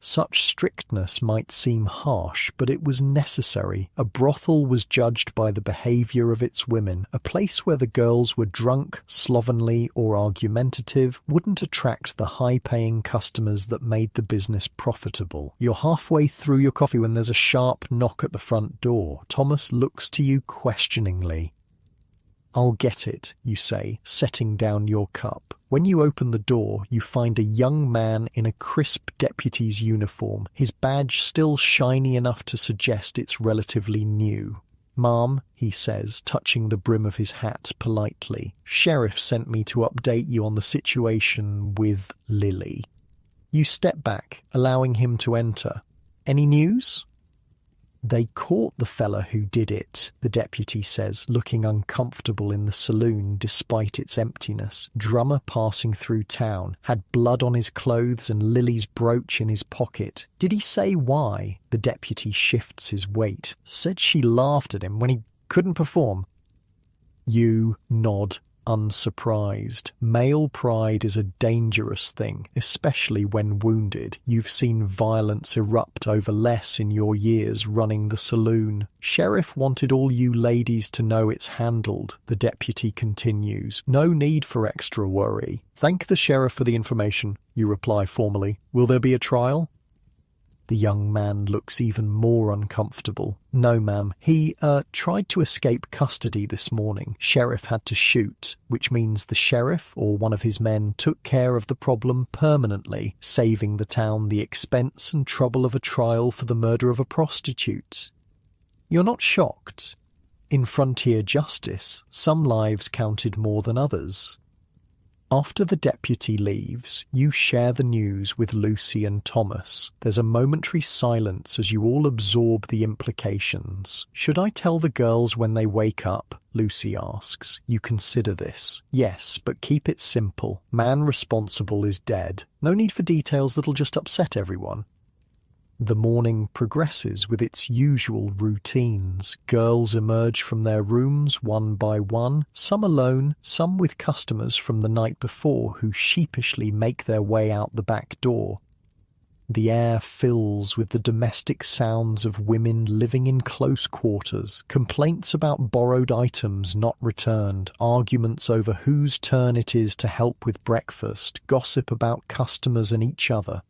Such strictness might seem harsh, but it was necessary. A brothel was judged by the behaviour of its women. A place where the girls were drunk, slovenly, or argumentative wouldn't attract the high-paying customers that made the business profitable. You're halfway through your coffee when there's a sharp knock at the front door. Thomas looks to you questioningly. "I'll get it," you say, setting down your cup. When you open the door, you find a young man in a crisp deputy's uniform, his badge still shiny enough to suggest it's relatively new. "Ma'am," he says, touching the brim of his hat politely, "Sheriff sent me to update you on the situation with Lily." You step back, allowing him to enter. "Any news?" "They caught the fella who did it," the deputy says, looking uncomfortable in the saloon despite its emptiness. "Drummer passing through town, had blood on his clothes and Lily's brooch in his pocket." "Did he say why?" The deputy shifts his weight. "Said she laughed at him when he couldn't perform." You nod, unsurprised. Male pride is a dangerous thing, especially when wounded. You've seen violence erupt over less in your years running the saloon. Sheriff wanted all you ladies to know it's handled, the deputy continues. No need for extra worry. Thank the sheriff for the information, you reply formally. Will there be a trial? The young man looks even more uncomfortable. No, ma'am. He, tried to escape custody this morning. Sheriff had to shoot, which means the sheriff or one of his men took care of the problem permanently, saving the town the expense and trouble of a trial for the murder of a prostitute. You're not shocked. In frontier justice, some lives counted more than others. After the deputy leaves, you share the news with Lucy and Thomas. There's a momentary silence as you all absorb the implications. Should I tell the girls when they wake up? Lucy asks. You consider this. Yes, but keep it simple. Man responsible is dead. No need for details that'll just upset everyone. The morning progresses with its usual routines. Girls emerge from their rooms one by one, some alone, some with customers from the night before who sheepishly make their way out the back door. The air fills with the domestic sounds of women living in close quarters, complaints about borrowed items not returned, arguments over whose turn it is to help with breakfast, gossip about customers and each other.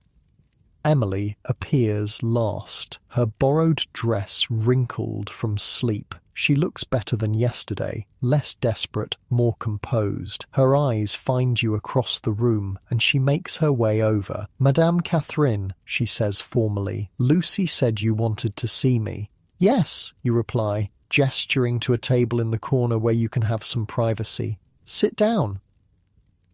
Emily appears last, her borrowed dress wrinkled from sleep. She looks better than yesterday, less desperate, more composed. Her eyes find you across the room, and she makes her way over. Madame Catherine, she says formally, Lucy said you wanted to see me. Yes, you reply, gesturing to a table in the corner where you can have some privacy. Sit down.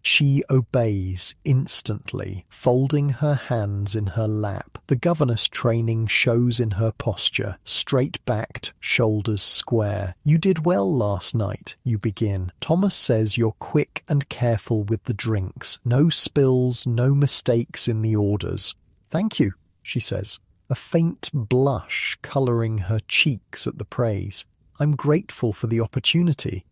She obeys instantly, folding her hands in her lap. The governess training shows in her posture, straight-backed, shoulders square. You did well last night, you begin. Thomas says you're quick and careful with the drinks. No spills, no mistakes in the orders. Thank you, she says, a faint blush colouring her cheeks at the praise. I'm grateful for the opportunity.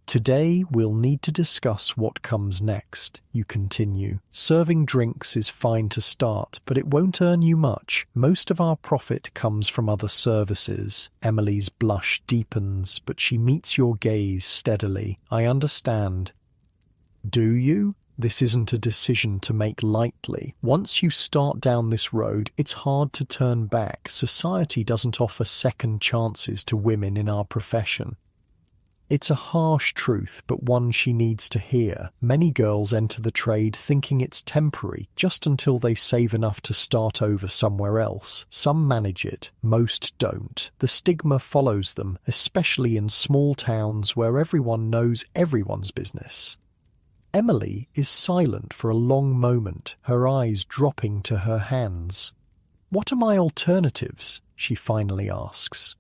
Today we'll need to discuss what comes next, you continue. Serving drinks is fine to start, but it won't earn you much. Most of our profit comes from other services. Emily's blush deepens, but she meets your gaze steadily. I understand. Do you? This isn't a decision to make lightly. Once you start down this road, it's hard to turn back. Society doesn't offer second chances to women in our profession. It's a harsh truth, but one she needs to hear. Many girls enter the trade thinking it's temporary, just until they save enough to start over somewhere else. Some manage it, most don't. The stigma follows them, especially in small towns where everyone knows everyone's business. Emily is silent for a long moment, her eyes dropping to her hands. What are my alternatives? She finally asks.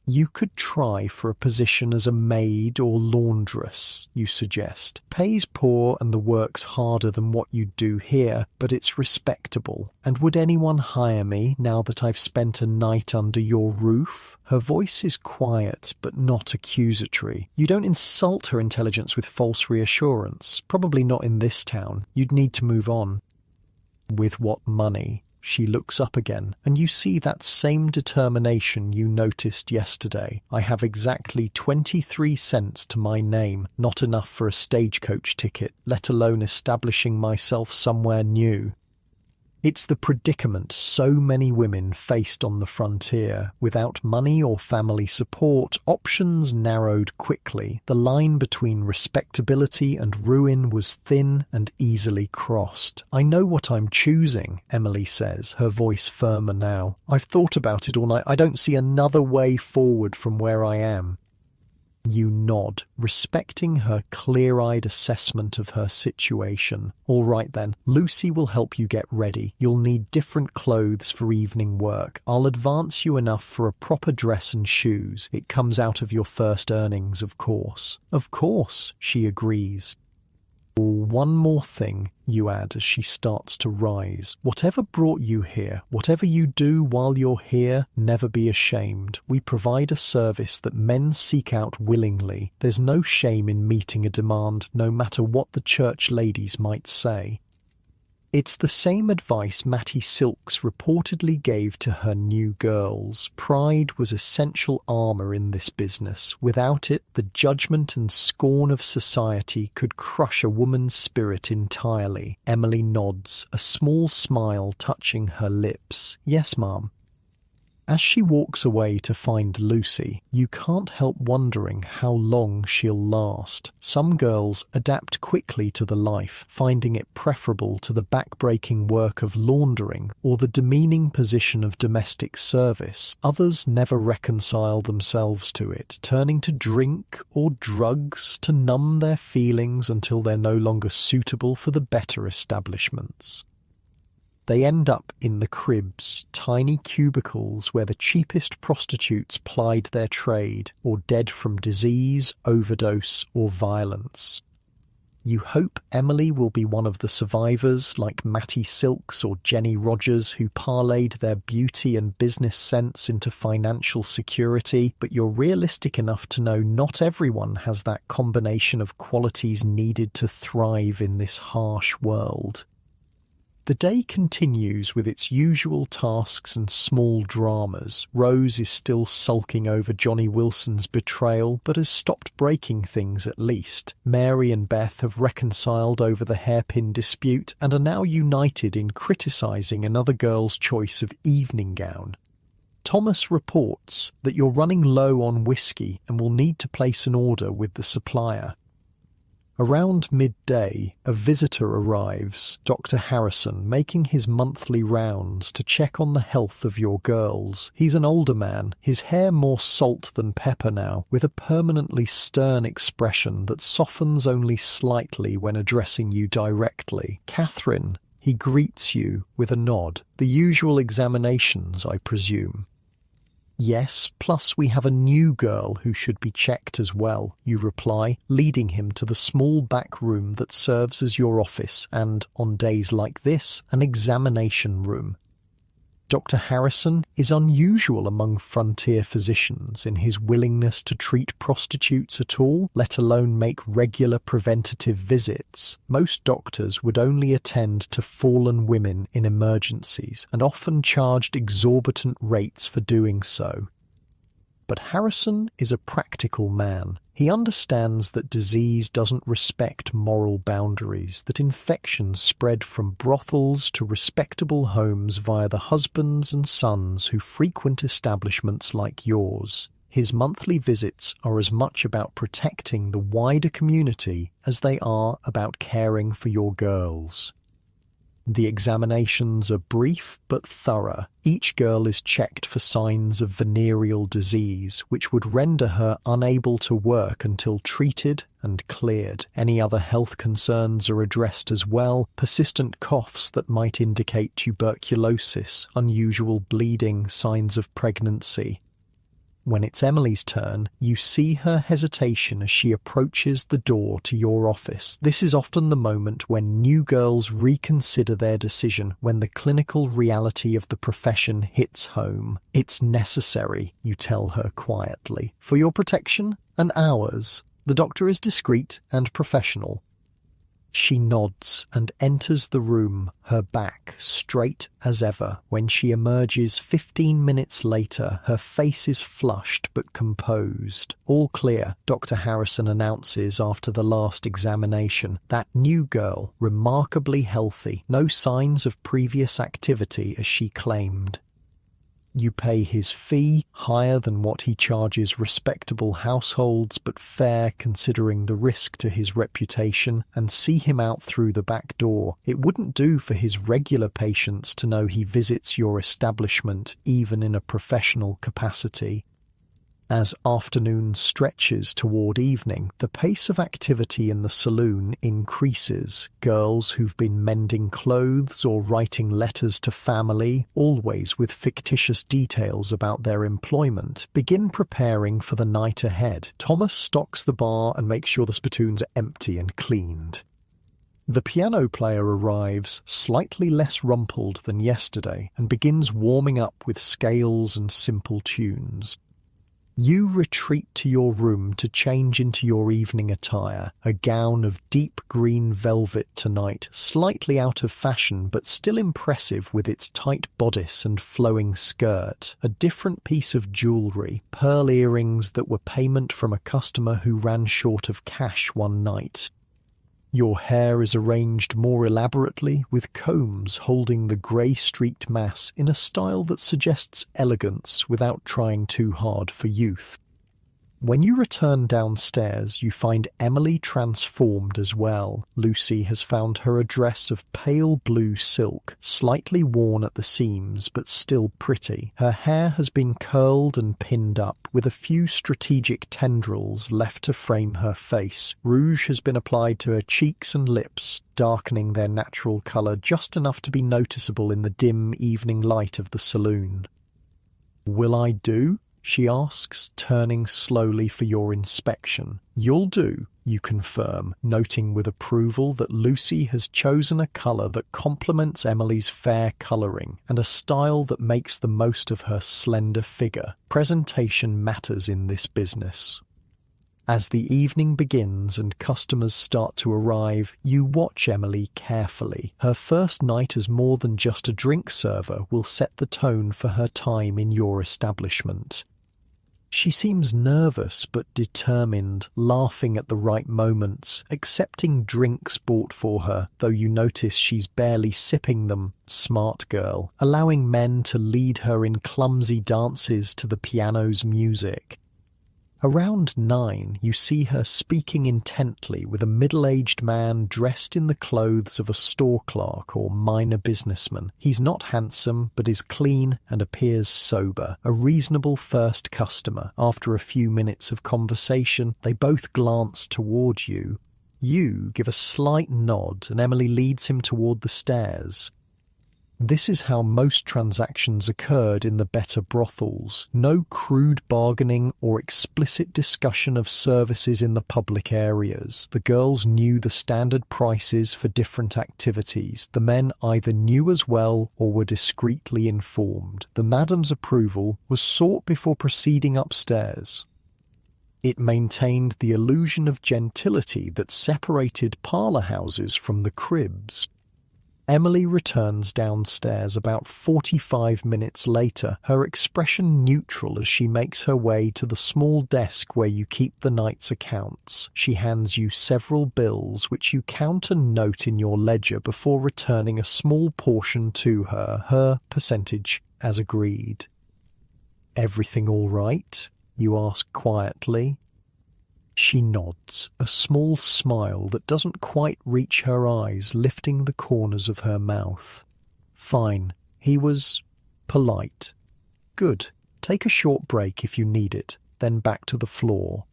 You could try for a position as a maid or laundress, you suggest. Pays poor and the work's harder than what you'd do here, but it's respectable. And would anyone hire me now that I've spent a night under your roof? Her voice is quiet, but not accusatory. You don't insult her intelligence with false reassurance. Probably not in this town. You'd need to move on. With what money? She looks up again, and you see that same determination you noticed yesterday. I have exactly 23 cents to my name, not enough for a stagecoach ticket, let alone establishing myself somewhere new. It's the predicament so many women faced on the frontier. Without money or family support, options narrowed quickly. The line between respectability and ruin was thin and easily crossed. I know what I'm choosing, Emily says, her voice firmer now. I've thought about it all night. I don't see another way forward from where I am. You nod, respecting her clear-eyed assessment of her situation. All right then, Lucy will help you get ready. You'll need different clothes for evening work. I'll advance you enough for a proper dress and shoes. It comes out of your first earnings, of course. Of course, she agrees. One more thing, you add as she starts to rise. Whatever brought you here, whatever you do while you're here, never be ashamed. We provide a service that men seek out willingly. There's no shame in meeting a demand, no matter what the church ladies might say. It's the same advice Mattie Silks reportedly gave to her new girls. Pride was essential armor in this business. Without it, the judgment and scorn of society could crush a woman's spirit entirely. Emily nods, a small smile touching her lips. Yes, ma'am. As she walks away to find Lucy, you can't help wondering how long she'll last. Some girls adapt quickly to the life, finding it preferable to the back-breaking work of laundering or the demeaning position of domestic service. Others never reconcile themselves to it, turning to drink or drugs to numb their feelings until they're no longer suitable for the better establishments. They end up in the cribs, tiny cubicles where the cheapest prostitutes plied their trade, or dead from disease, overdose, or violence. You hope Emily will be one of the survivors like Mattie Silks or Jenny Rogers who parlayed their beauty and business sense into financial security, but you're realistic enough to know not everyone has that combination of qualities needed to thrive in this harsh world. The day continues with its usual tasks and small dramas. Rose is still sulking over Johnny Wilson's betrayal, but has stopped breaking things at least. Mary and Beth have reconciled over the hairpin dispute and are now united in criticising another girl's choice of evening gown. Thomas reports that you're running low on whiskey and will need to place an order with the supplier. Around midday, a visitor arrives, Dr. Harrison, making his monthly rounds to check on the health of your girls. He's an older man, his hair more salt than pepper now, with a permanently stern expression that softens only slightly when addressing you directly. Catherine, he greets you with a nod. The usual examinations, I presume. Yes, plus we have a new girl who should be checked as well, you reply, leading him to the small back room that serves as your office and, on days like this, an examination room. Dr. Harrison is unusual among frontier physicians in his willingness to treat prostitutes at all, let alone make regular preventative visits. Most doctors would only attend to fallen women in emergencies and often charged exorbitant rates for doing so. But Harrison is a practical man. He understands that disease doesn't respect moral boundaries, that infections spread from brothels to respectable homes via the husbands and sons who frequent establishments like yours. His monthly visits are as much about protecting the wider community as they are about caring for your girls. The examinations are brief but thorough. Each girl is checked for signs of venereal disease, which would render her unable to work until treated and cleared. Any other health concerns are addressed as well, persistent coughs that might indicate tuberculosis, unusual bleeding, signs of pregnancy. When it's Emily's turn, you see her hesitation as she approaches the door to your office. This is often the moment when new girls reconsider their decision, when the clinical reality of the profession hits home. It's necessary, you tell her quietly, for your protection and ours. The doctor is discreet and professional. She nods and enters the room, her back straight as ever. When she emerges 15 minutes later, her face is flushed but composed. All clear, Dr. Harrison announces after the last examination. That new girl, remarkably healthy, no signs of previous activity as she claimed. You pay his fee, higher than what he charges respectable households, but fair considering the risk to his reputation, and see him out through the back door. It wouldn't do for his regular patients to know he visits your establishment, even in a professional capacity. As afternoon stretches toward evening, the pace of activity in the saloon increases. Girls who've been mending clothes or writing letters to family, always with fictitious details about their employment, begin preparing for the night ahead. Thomas stocks the bar and makes sure the spittoons are empty and cleaned. The piano player arrives, slightly less rumpled than yesterday, and begins warming up with scales and simple tunes. You retreat to your room to change into your evening attire, a gown of deep green velvet tonight, slightly out of fashion but still impressive with its tight bodice and flowing skirt, a different piece of jewellery, pearl earrings that were payment from a customer who ran short of cash one night. Your hair is arranged more elaborately, with combs holding the grey-streaked mass in a style that suggests elegance without trying too hard for youth. When you return downstairs, you find Emily transformed as well. Lucy has found her a dress of pale blue silk, slightly worn at the seams, but still pretty. Her hair has been curled and pinned up, with a few strategic tendrils left to frame her face. Rouge has been applied to her cheeks and lips, darkening their natural colour just enough to be noticeable in the dim evening light of the saloon. "Will I do?" she asks, turning slowly for your inspection. "You'll do," you confirm, noting with approval that Lucy has chosen a colour that complements Emily's fair colouring and a style that makes the most of her slender figure. Presentation matters in this business. As the evening begins and customers start to arrive, you watch Emily carefully. Her first night as more than just a drink server will set the tone for her time in your establishment. She seems nervous but determined, laughing at the right moments, accepting drinks bought for her, though you notice she's barely sipping them. Smart girl, allowing men to lead her in clumsy dances to the piano's music. Around 9, you see her speaking intently with a middle-aged man dressed in the clothes of a store clerk or minor businessman. He's not handsome, but is clean and appears sober, a reasonable first customer. After a few minutes of conversation, they both glance toward you. You give a slight nod, and Emily leads him toward the stairs. This is how most transactions occurred in the better brothels. No crude bargaining or explicit discussion of services in the public areas. The girls knew the standard prices for different activities. The men either knew as well or were discreetly informed. The madam's approval was sought before proceeding upstairs. It maintained the illusion of gentility that separated parlour houses from the cribs. Emily returns downstairs about 45 minutes later, her expression neutral as she makes her way to the small desk where you keep the night's accounts. She hands you several bills, which you count and note in your ledger before returning a small portion to her percentage, as agreed. "Everything all right?" you ask quietly. She nods, a small smile that doesn't quite reach her eyes lifting the corners of her mouth. "Fine. He was polite." "Good. Take a short break if you need it, then back to the floor."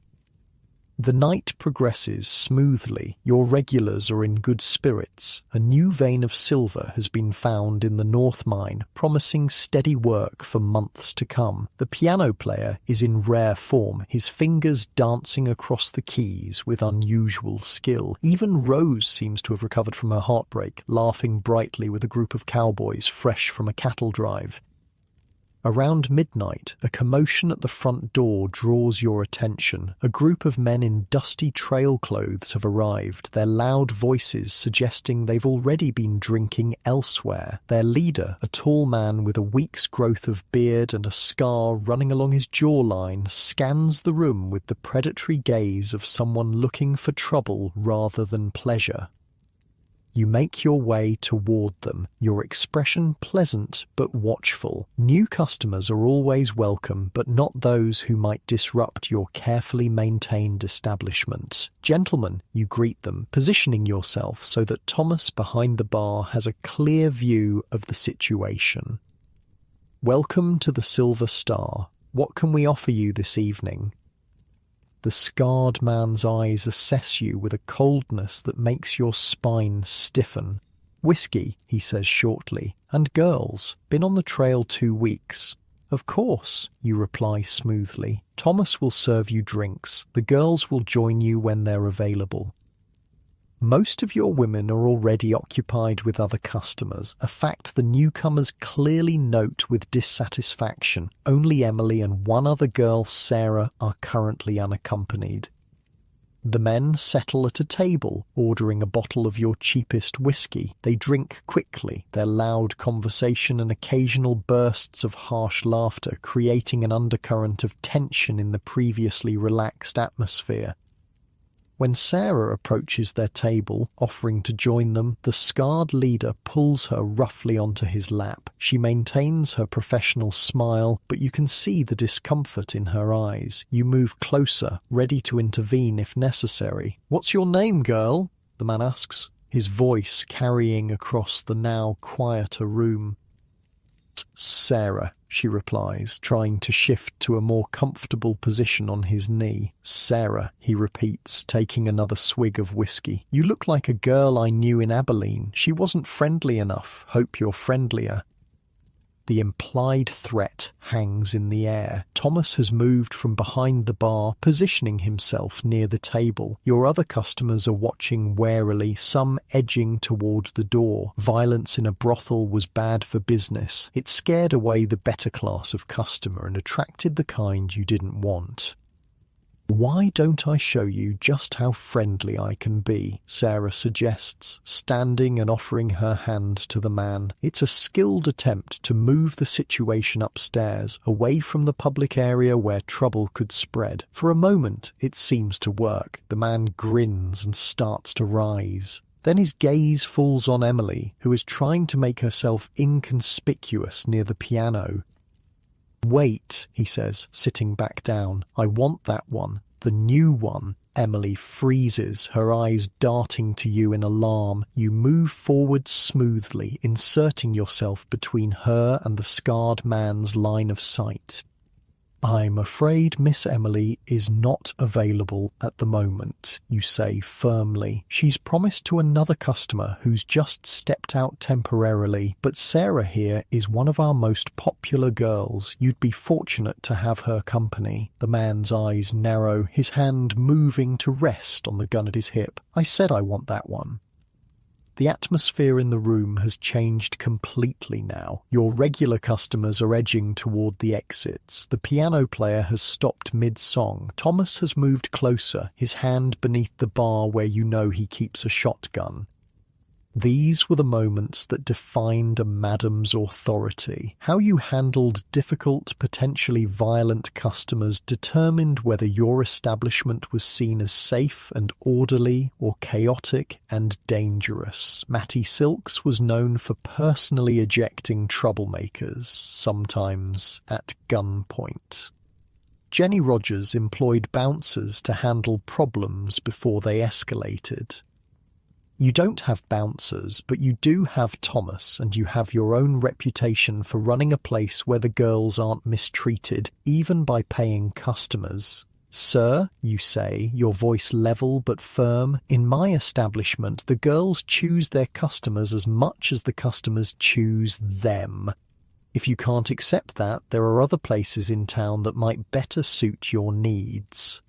The night progresses smoothly. Your regulars are in good spirits. A new vein of silver has been found in the North Mine, promising steady work for months to come. The piano player is in rare form, his fingers dancing across the keys with unusual skill. Even Rose seems to have recovered from her heartbreak, laughing brightly with a group of cowboys fresh from a cattle drive. Around midnight, a commotion at the front door draws your attention. A group of men in dusty trail clothes have arrived, their loud voices suggesting they've already been drinking elsewhere. Their leader, a tall man with a week's growth of beard and a scar running along his jawline, scans the room with the predatory gaze of someone looking for trouble rather than pleasure. You make your way toward them, your expression pleasant but watchful. New customers are always welcome, but not those who might disrupt your carefully maintained establishment. "Gentlemen," you greet them, positioning yourself so that Thomas behind the bar has a clear view of the situation. "Welcome to the Silver Star. What can we offer you this evening?" The scarred man's eyes assess you with a coldness that makes your spine stiffen. "Whiskey," he says shortly. "And girls. Been on the trail 2 weeks." "Of course," you reply smoothly. "Thomas will serve you drinks. The girls will join you when they're available." Most of your women are already occupied with other customers, a fact the newcomers clearly note with dissatisfaction. Only Emily and one other girl, Sarah, are currently unaccompanied. The men settle at a table, ordering a bottle of your cheapest whiskey. They drink quickly, their loud conversation and occasional bursts of harsh laughter creating an undercurrent of tension in the previously relaxed atmosphere. When Sarah approaches their table, offering to join them, the scarred leader pulls her roughly onto his lap. She maintains her professional smile, but you can see the discomfort in her eyes. You move closer, ready to intervene if necessary. "What's your name, girl?" the man asks, his voice carrying across the now quieter room. "Sarah," she replies, trying to shift to a more comfortable position on his knee. "Sarah," he repeats, taking another swig of whiskey. "You look like a girl I knew in Abilene. She wasn't friendly enough. Hope you're friendlier." The implied threat hangs in the air. Thomas has moved from behind the bar, positioning himself near the table. Your other customers are watching warily, some edging toward the door. Violence in a brothel was bad for business. It scared away the better class of customer and attracted the kind you didn't want. "Why don't I show you just how friendly I can be?" Sarah suggests, standing and offering her hand to the man. It's a skilled attempt to move the situation upstairs, away from the public area where trouble could spread. For a moment, it seems to work. The man grins and starts to rise. Then his gaze falls on Emily, who is trying to make herself inconspicuous near the piano. "Wait," he says, sitting back down. "I want that one. The new one." Emily freezes, her eyes darting to you in alarm. You move forward smoothly, inserting yourself between her and the scarred man's line of sight. "I'm afraid Miss Emily is not available at the moment," you say firmly. "She's promised to another customer who's just stepped out temporarily, but Sarah here is one of our most popular girls. You'd be fortunate to have her company." The man's eyes narrow, his hand moving to rest on the gun at his hip. "I said I want that one." The atmosphere in the room has changed completely now. Your regular customers are edging toward the exits. The piano player has stopped mid-song. Thomas has moved closer, his hand beneath the bar where you know he keeps a shotgun. These were the moments that defined a madam's authority. How you handled difficult, potentially violent customers determined whether your establishment was seen as safe and orderly or chaotic and dangerous. Matty Silks was known for personally ejecting troublemakers, sometimes at gunpoint. Jenny Rogers employed bouncers to handle problems before they escalated. You don't have bouncers, but you do have Thomas, and you have your own reputation for running a place where the girls aren't mistreated, even by paying customers. "Sir," you say, your voice level but firm, "in my establishment the girls choose their customers as much as the customers choose them. If you can't accept that, there are other places in town that might better suit your needs."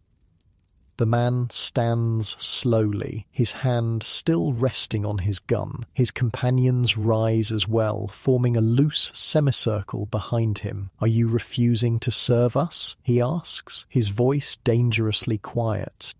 The man stands slowly, his hand still resting on his gun. His companions rise as well, forming a loose semicircle behind him. "Are you refusing to serve us?" he asks, his voice dangerously quiet.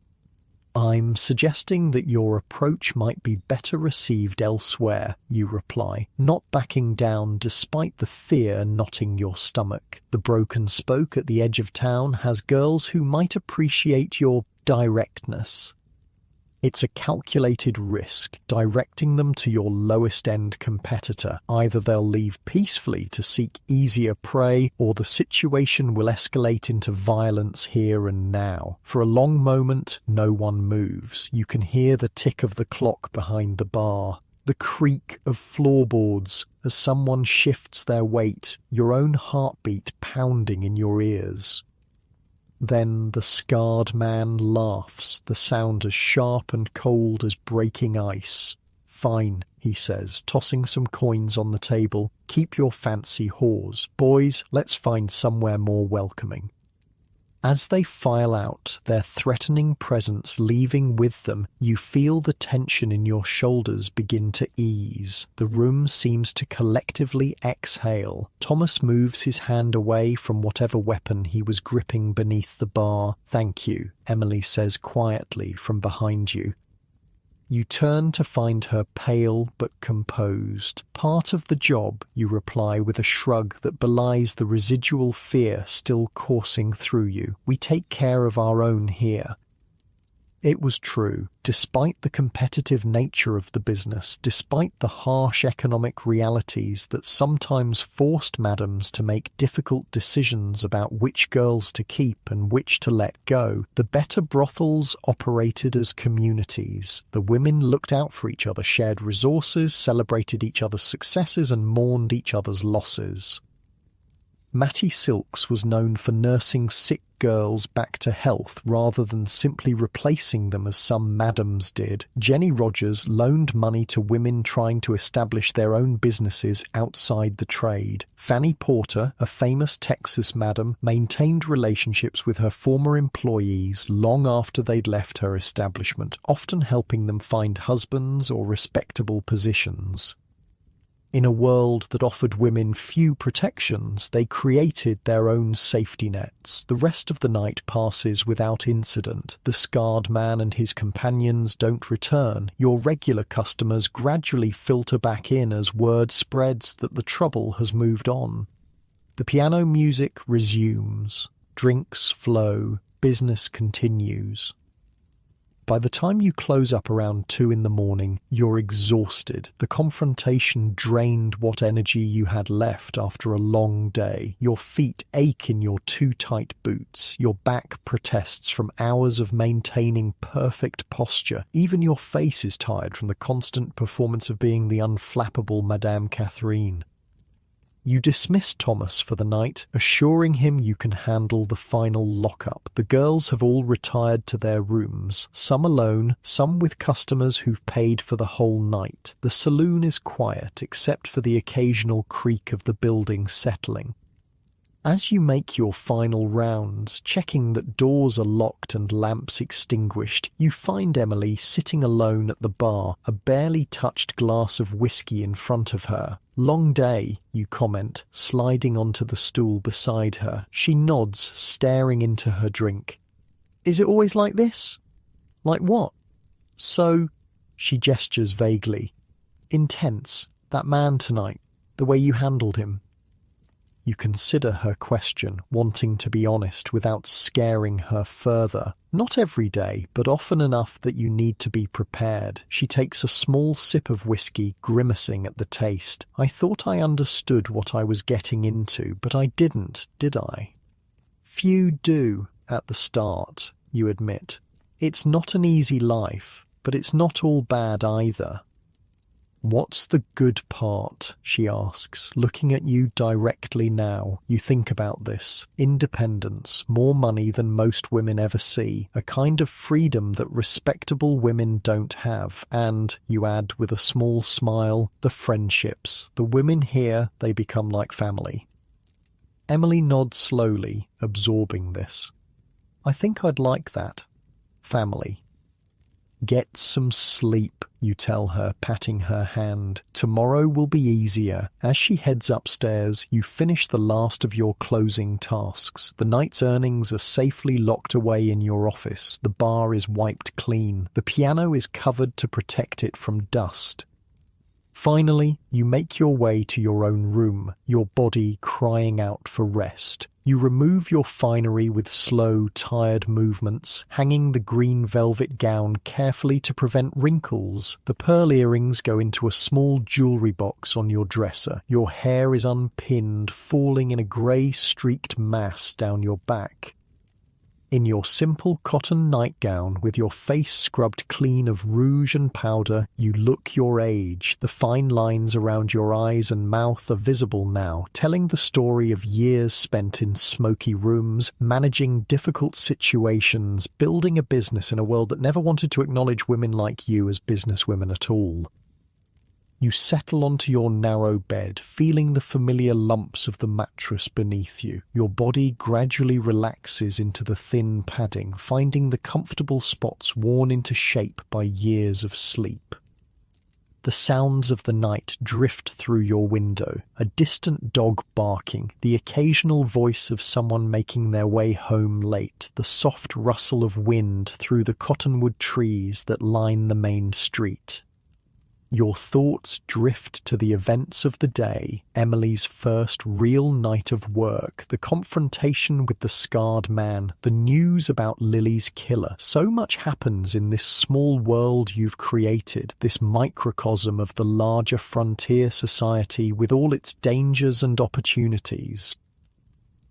"I'm suggesting that your approach might be better received elsewhere," you reply, not backing down despite the fear knotting your stomach. The broken spoke at the edge of town has girls who might appreciate your directness. It's a calculated risk, directing them to your lowest-end competitor. Either they'll leave peacefully to seek easier prey, or the situation will escalate into violence here and now. For a long moment, no one moves. You can hear the tick of the clock behind the bar, the creak of floorboards as someone shifts their weight, your own heartbeat pounding in your ears. Then the scarred man laughs, the sound as sharp and cold as breaking ice. "Fine," he says, tossing some coins on the table. "Keep your fancy whores. Boys, let's find somewhere more welcoming." As they file out, their threatening presence leaving with them, you feel the tension in your shoulders begin to ease. The room seems to collectively exhale. Thomas moves his hand away from whatever weapon he was gripping beneath the bar. "Thank you," Emily says quietly from behind you. You turn to find her pale but composed. "Part of the job," you reply with a shrug that belies the residual fear still coursing through you. "We take care of our own here." It was true. Despite the competitive nature of the business, despite the harsh economic realities that sometimes forced madams to make difficult decisions about which girls to keep and which to let go, the better brothels operated as communities. The women looked out for each other, shared resources, celebrated each other's successes, and mourned each other's losses. Mattie Silks was known for nursing sick girls back to health rather than simply replacing them as some madams did. Jenny Rogers loaned money to women trying to establish their own businesses outside the trade. Fanny Porter, a famous Texas madam, maintained relationships with her former employees long after they'd left her establishment, often helping them find husbands or respectable positions. In a world that offered women few protections, they created their own safety nets. The rest of the night passes without incident. The scarred man and his companions don't return. Your regular customers gradually filter back in as word spreads that the trouble has moved on. The piano music resumes. Drinks flow. Business continues. By the time you close up around 2 in the morning, you're exhausted. The confrontation drained what energy you had left after a long day. Your feet ache in your too tight boots. Your back protests from hours of maintaining perfect posture. Even your face is tired from the constant performance of being the unflappable Madame Catherine. You dismiss Thomas for the night, assuring him you can handle the final lockup. The girls have all retired to their rooms, some alone, some with customers who've paid for the whole night. The saloon is quiet, except for the occasional creak of the building settling. As you make your final rounds, checking that doors are locked and lamps extinguished, you find Emily sitting alone at the bar, a barely touched glass of whiskey in front of her. "Long day," you comment, sliding onto the stool beside her. She nods, staring into her drink. "Is it always like this?" "Like what?" "So," she gestures vaguely. "Intense. That man tonight. The way you handled him." You consider her question, wanting to be honest without scaring her further. Not every day, but often enough that you need to be prepared. She takes a small sip of whiskey, grimacing at the taste. "I thought I understood what I was getting into, but I didn't, did I?" "Few do, at the start," you admit. "It's not an easy life, but it's not all bad either." "What's the good part?" she asks, looking at you directly now. You think about this. Independence, more money than most women ever see, a kind of freedom that respectable women don't have, and, you add with a small smile, the friendships. The women here, they become like family. Emily nods slowly, absorbing this. "I think I'd like that. Family." "Get some sleep," you tell her, patting her hand. "Tomorrow will be easier." As she heads upstairs, you finish the last of your closing tasks. The night's earnings are safely locked away in your office. The bar is wiped clean. The piano is covered to protect it from dust. Finally, you make your way to your own room, your body crying out for rest. You remove your finery with slow, tired movements, hanging the green velvet gown carefully to prevent wrinkles. The pearl earrings go into a small jewellery box on your dresser. Your hair is unpinned, falling in a grey-streaked mass down your back. In your simple cotton nightgown, with your face scrubbed clean of rouge and powder, you look your age. The fine lines around your eyes and mouth are visible now, telling the story of years spent in smoky rooms, managing difficult situations, building a business in a world that never wanted to acknowledge women like you as businesswomen at all. You settle onto your narrow bed, feeling the familiar lumps of the mattress beneath you. Your body gradually relaxes into the thin padding, finding the comfortable spots worn into shape by years of sleep. The sounds of the night drift through your window, a distant dog barking, the occasional voice of someone making their way home late, the soft rustle of wind through the cottonwood trees that line the main street. Your thoughts drift to the events of the day, Emily's first real night of work, the confrontation with the scarred man, the news about Lily's killer. So much happens in this small world you've created, this microcosm of the larger frontier society with all its dangers and opportunities.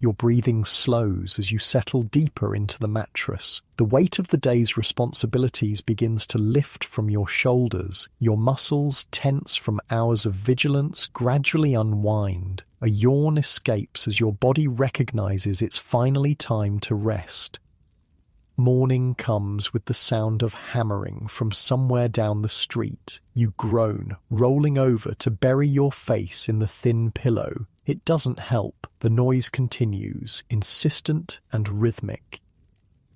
Your breathing slows as you settle deeper into the mattress. The weight of the day's responsibilities begins to lift from your shoulders. Your muscles, tense from hours of vigilance, gradually unwind. A yawn escapes as your body recognizes it's finally time to rest. Morning comes with the sound of hammering from somewhere down the street. You groan, rolling over to bury your face in the thin pillow. It doesn't help. The noise continues, insistent and rhythmic.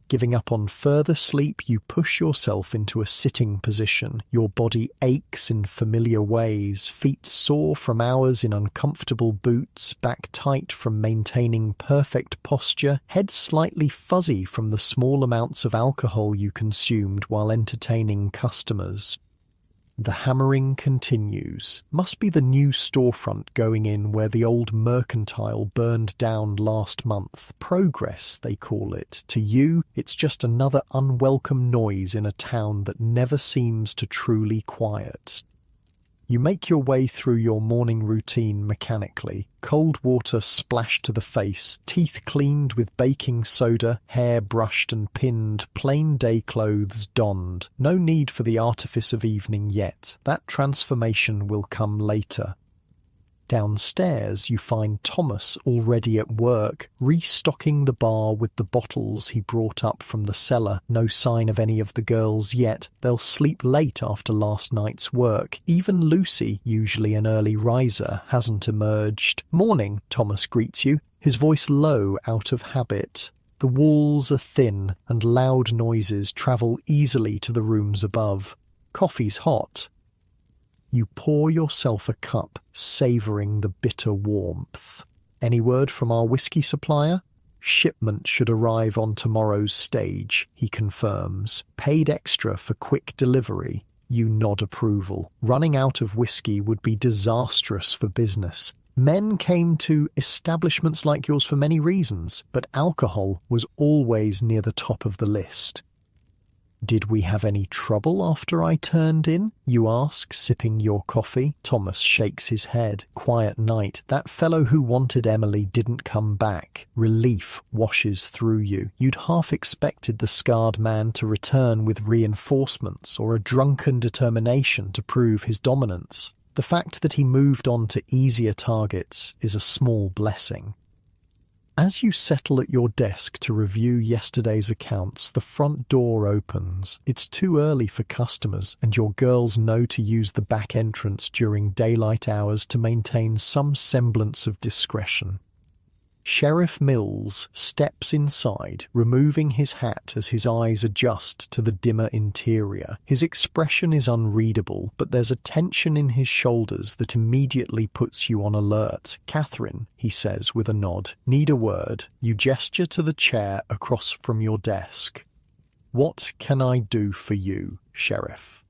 Giving up on further sleep, you push yourself into a sitting position. Your body aches in familiar ways, feet sore from hours in uncomfortable boots, back tight from maintaining perfect posture, head slightly fuzzy from the small amounts of alcohol you consumed while entertaining customers. The hammering continues. Must be the new storefront going in where the old mercantile burned down last month. Progress, they call it. To you, it's just another unwelcome noise in a town that never seems to truly quiet. You make your way through your morning routine mechanically. Cold water splashed to the face, teeth cleaned with baking soda, hair brushed and pinned, plain day clothes donned. No need for the artifice of evening yet. That transformation will come later. Downstairs, you find Thomas already at work, restocking the bar with the bottles he brought up from the cellar. No sign of any of the girls yet. They'll sleep late after last night's work. Even Lucy, usually an early riser, hasn't emerged. "Morning," Thomas greets you, his voice low out of habit. The walls are thin, and loud noises travel easily to the rooms above. Coffee's hot. You pour yourself a cup, savouring the bitter warmth. "Any word from our whiskey supplier?" "Shipment should arrive on tomorrow's stage," he confirms. "Paid extra for quick delivery." You nod approval. Running out of whiskey would be disastrous for business. Men came to establishments like yours for many reasons, but alcohol was always near the top of the list. "Did we have any trouble after I turned in?" you ask, sipping your coffee. Thomas shakes his head. "Quiet night. That fellow who wanted Emily didn't come back." Relief washes through you. You'd half expected the scarred man to return with reinforcements or a drunken determination to prove his dominance. The fact that he moved on to easier targets is a small blessing. As you settle at your desk to review yesterday's accounts, the front door opens. It's too early for customers, and your girls know to use the back entrance during daylight hours to maintain some semblance of discretion. Sheriff Mills steps inside, removing his hat as his eyes adjust to the dimmer interior. His expression is unreadable, but there's a tension in his shoulders that immediately puts you on alert. "Catherine," he says with a nod. "Need a word?" You gesture to the chair across from your desk. "What can I do for you, Sheriff?"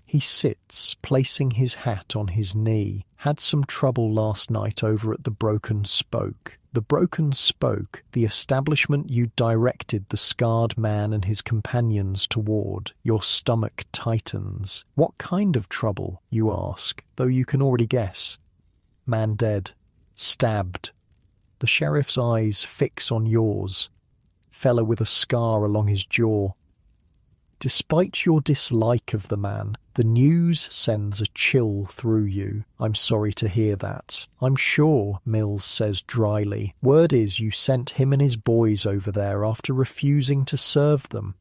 He sits, placing his hat on his knee. "Had some trouble last night over at the Broken Spoke." The Broken Spoke, the establishment you directed the scarred man and his companions toward. Your stomach tightens. "What kind of trouble?" you ask, though you can already guess. "Man dead. Stabbed." The sheriff's eyes fix on yours. Fella with a scar along his jaw. Despite your dislike of the man, the news sends a chill through you. "I'm sorry to hear that." "I'm sure," Mills says dryly. "Word is you sent him and his boys over there after refusing to serve them."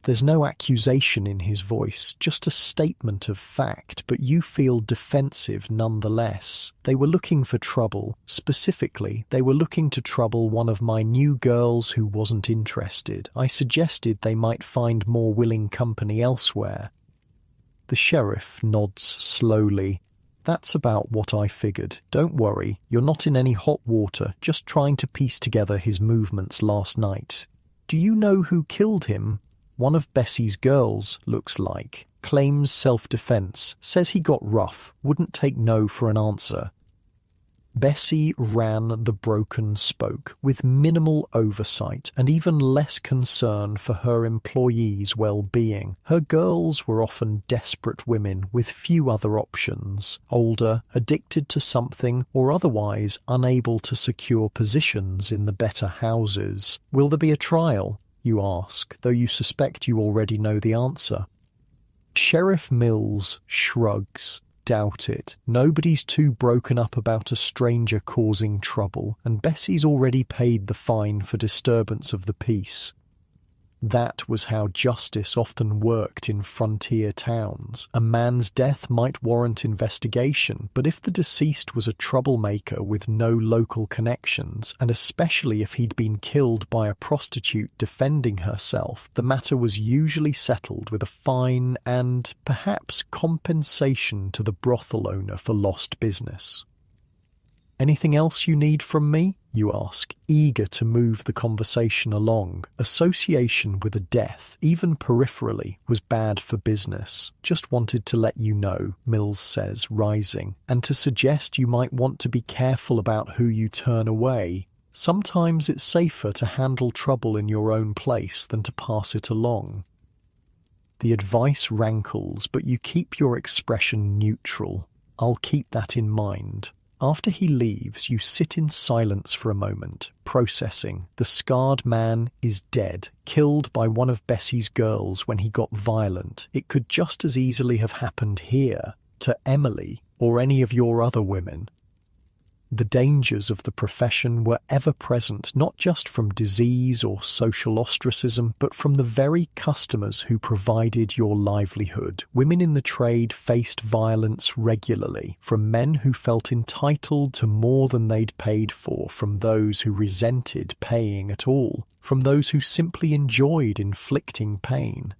There's no accusation in his voice, just a statement of fact, but you feel defensive nonetheless. They were looking for trouble. Specifically, they were looking to trouble one of my new girls who wasn't interested. I suggested they might find more willing company elsewhere. The sheriff nods slowly. That's about what I figured. Don't worry, you're not in any hot water, just trying to piece together his movements last night. Do you know who killed him? One of Bessie's girls, looks like. Claims self-defense, says he got rough, wouldn't take no for an answer. Bessie ran the Broken Spoke with minimal oversight and even less concern for her employees' well-being. Her girls were often desperate women with few other options, older, addicted to something, or otherwise unable to secure positions in the better houses. Will there be a trial? You ask, though you suspect you already know the answer. Sheriff Mills shrugs. Doubt it. Nobody's too broken up about a stranger causing trouble, and Bessie's already paid the fine for disturbance of the peace. That was how justice often worked in frontier towns. A man's death might warrant investigation, but if the deceased was a troublemaker with no local connections, and especially if he'd been killed by a prostitute defending herself, the matter was usually settled with a fine and, perhaps, compensation to the brothel owner for lost business. Anything else you need from me? You ask, eager to move the conversation along. Association with a death, even peripherally, was bad for business. Just wanted to let you know, Mills says, rising, and to suggest you might want to be careful about who you turn away. Sometimes it's safer to handle trouble in your own place than to pass it along. The advice rankles, but you keep your expression neutral. I'll keep that in mind. After he leaves, you sit in silence for a moment, processing. The scarred man is dead, killed by one of Bessie's girls when he got violent. It could just as easily have happened here, to Emily, or any of your other women. The dangers of the profession were ever present, not just from disease or social ostracism, but from the very customers who provided your livelihood. Women in the trade faced violence regularly, from men who felt entitled to more than they'd paid for, from those who resented paying at all, from those who simply enjoyed inflicting pain.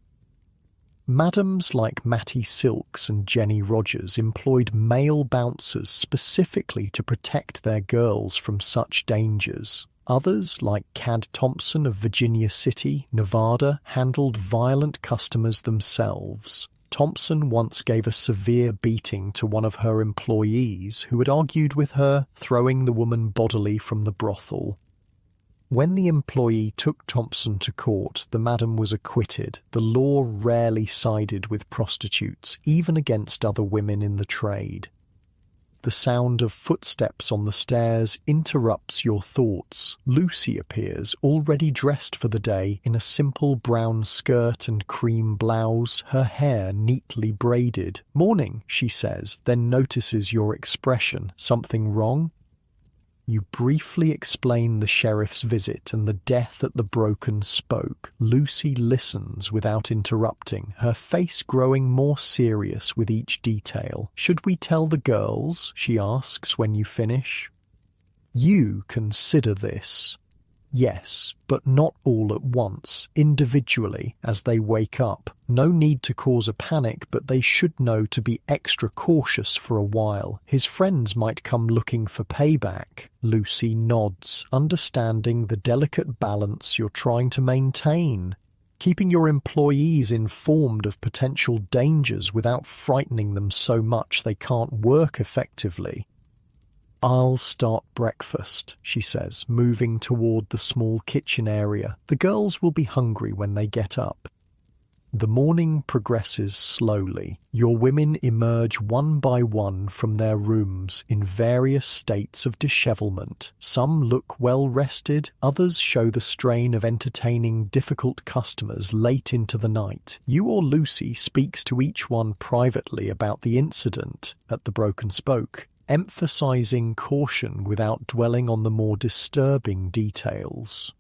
Madams like Mattie Silks and Jenny Rogers employed male bouncers specifically to protect their girls from such dangers. Others, like Cad Thompson of Virginia City, Nevada, handled violent customers themselves. Thompson once gave a severe beating to one of her employees who had argued with her, throwing the woman bodily from the brothel. When the employee took Thompson to court, the madam was acquitted. The law rarely sided with prostitutes, even against other women in the trade. The sound of footsteps on the stairs interrupts your thoughts. Lucy appears, already dressed for the day, in a simple brown skirt and cream blouse, her hair neatly braided. "Morning," she says, then notices your expression. Something wrong? You briefly explain the sheriff's visit and the death at the Broken Spoke. Lucy listens without interrupting, her face growing more serious with each detail. "Should we tell the girls?" she asks when you finish. "You consider this." "Yes, but not all at once, individually, as they wake up. No need to cause a panic, but they should know to be extra cautious for a while. His friends might come looking for payback." Lucy nods, understanding the delicate balance you're trying to maintain. Keeping your employees informed of potential dangers without frightening them so much they can't work effectively. "I'll start breakfast," she says, moving toward the small kitchen area. "The girls will be hungry when they get up." The morning progresses slowly. Your women emerge one by one from their rooms in various states of dishevelment. Some look well rested, others show the strain of entertaining difficult customers late into the night. You or Lucy speaks to each one privately about the incident at the Broken Spoke, emphasizing caution without dwelling on the more disturbing details.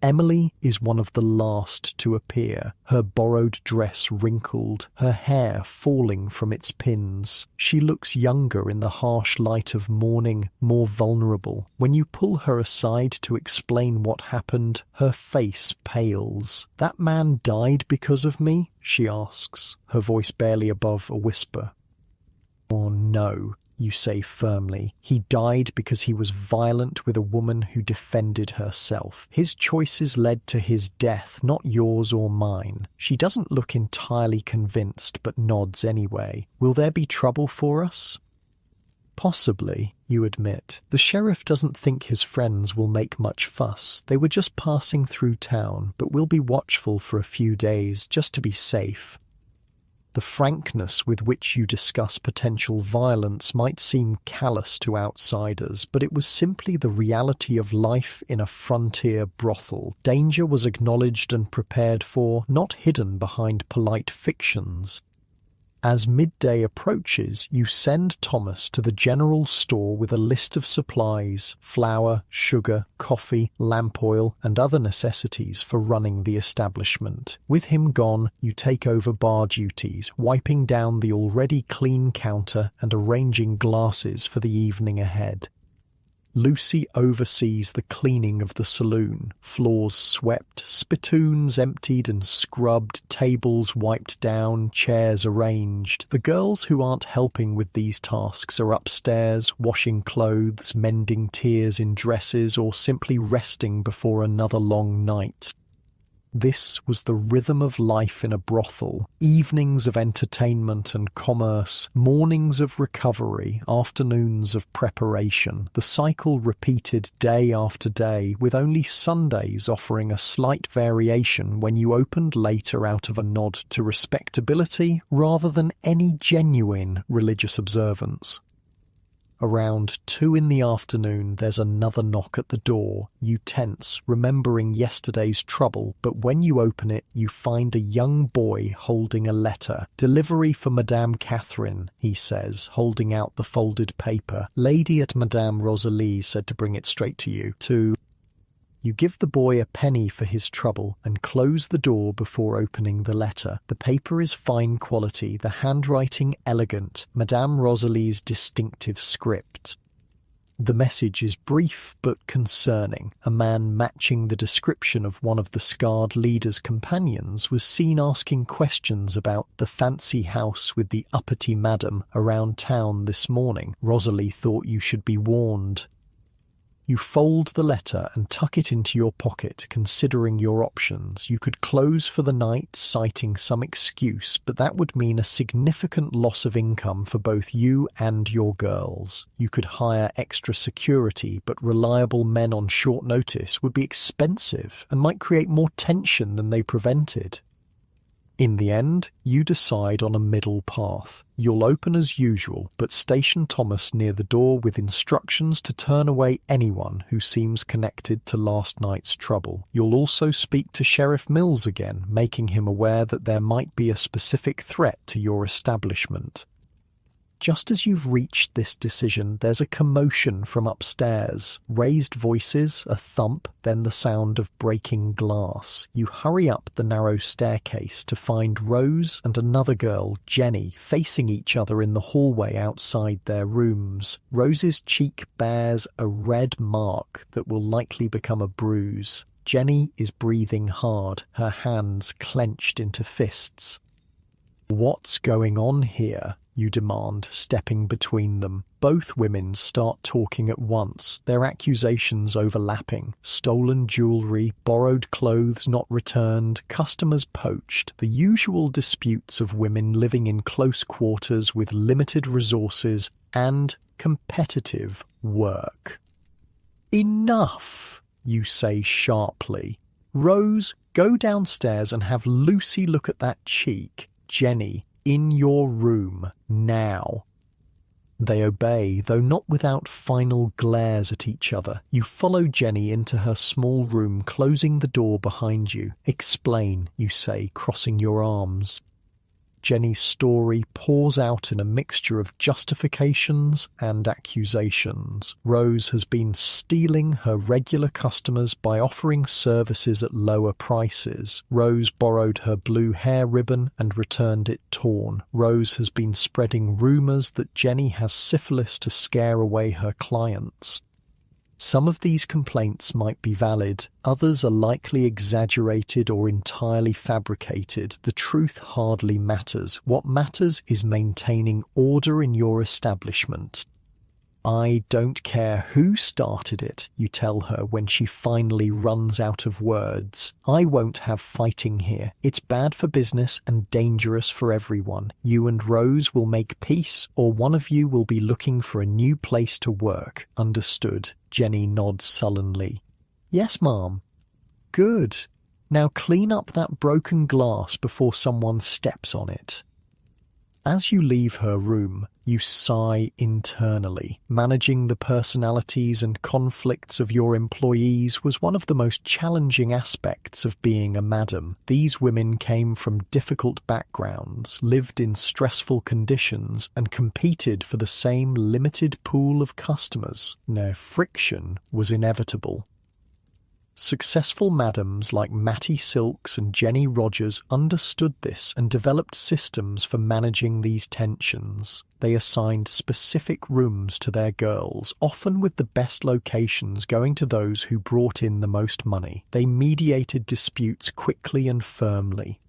Emily is one of the last to appear, her borrowed dress wrinkled, her hair falling from its pins. She looks younger in the harsh light of morning, more vulnerable. When you pull her aside to explain what happened, her face pales. "That man died because of me?" she asks, her voice barely above a whisper. "Oh no," you say firmly. "He died because he was violent with a woman who defended herself. His choices led to his death, not yours or mine." She doesn't look entirely convinced, but nods anyway. "Will there be trouble for us?" "Possibly," you admit. "The sheriff doesn't think his friends will make much fuss. They were just passing through town, but we'll be watchful for a few days, just to be safe." The frankness with which you discuss potential violence might seem callous to outsiders, but it was simply the reality of life in a frontier brothel. Danger was acknowledged and prepared for, not hidden behind polite fictions. As midday approaches, you send Thomas to the general store with a list of supplies: flour, sugar, coffee, lamp oil, and other necessities for running the establishment. With him gone, you take over bar duties, wiping down the already clean counter and arranging glasses for the evening ahead. Lucy oversees the cleaning of the saloon, floors swept, spittoons emptied and scrubbed, tables wiped down, chairs arranged. The girls who aren't helping with these tasks are upstairs, washing clothes, mending tears in dresses, or simply resting before another long night. This was the rhythm of life in a brothel: evenings of entertainment and commerce, mornings of recovery, afternoons of preparation. The cycle repeated day after day, with only Sundays offering a slight variation when you opened later out of a nod to respectability rather than any genuine religious observance. Around 2 in the afternoon, there's another knock at the door. You tense, remembering yesterday's trouble, but when you open it, you find a young boy holding a letter. "Delivery for Madame Catherine," he says, holding out the folded paper. "Lady at Madame Rosalie said to bring it straight to you." You give the boy a penny for his trouble and close the door before opening the letter. The paper is fine quality, the handwriting elegant, Madame Rosalie's distinctive script. The message is brief but concerning. A man matching the description of one of the scarred leader's companions was seen asking questions about the fancy house with the uppity madam around town this morning. Rosalie thought you should be warned. You fold the letter and tuck it into your pocket, considering your options. You could close for the night, citing some excuse, but that would mean a significant loss of income for both you and your girls. You could hire extra security, but reliable men on short notice would be expensive and might create more tension than they prevented. In the end, you decide on a middle path. You'll open as usual, but station Thomas near the door with instructions to turn away anyone who seems connected to last night's trouble. You'll also speak to Sheriff Mills again, making him aware that there might be a specific threat to your establishment. Just as you've reached this decision, there's a commotion from upstairs. Raised voices, a thump, then the sound of breaking glass. You hurry up the narrow staircase to find Rose and another girl, Jenny, facing each other in the hallway outside their rooms. Rose's cheek bears a red mark that will likely become a bruise. Jenny is breathing hard, her hands clenched into fists. "What's going on here?" you demand, stepping between them. Both women start talking at once, their accusations overlapping. Stolen jewellery, borrowed clothes not returned, customers poached, the usual disputes of women living in close quarters with limited resources and competitive work. "Enough," you say sharply. "Rose, go downstairs and have Lucy look at that cheek. Jenny, in your room, now." They obey, though not without final glares at each other. You follow Jenny into her small room, closing the door behind you. "Explain," you say, crossing your arms. Jenny's story pours out in a mixture of justifications and accusations. Rose has been stealing her regular customers by offering services at lower prices. Rose borrowed her blue hair ribbon and returned it torn. Rose has been spreading rumors that Jenny has syphilis to scare away her clients. Some of these complaints might be valid, others are likely exaggerated or entirely fabricated. The truth hardly matters. What matters is maintaining order in your establishment. "I don't care who started it," you tell her when she finally runs out of words. "I won't have fighting here. It's bad for business and dangerous for everyone. You and Rose will make peace, or one of you will be looking for a new place to work. Understood?" Jenny nods sullenly. "Yes, Ma'am." "Good. Now clean up that broken glass before someone steps on it." As you leave her room, you sigh internally. Managing the personalities and conflicts of your employees was one of the most challenging aspects of being a madam. These women came from difficult backgrounds, lived in stressful conditions, and competed for the same limited pool of customers. Their friction was inevitable. Successful madams like Mattie Silks and Jenny Rogers understood this and developed systems for managing these tensions. They assigned specific rooms to their girls, often with the best locations going to those who brought in the most money. They mediated disputes quickly and firmly.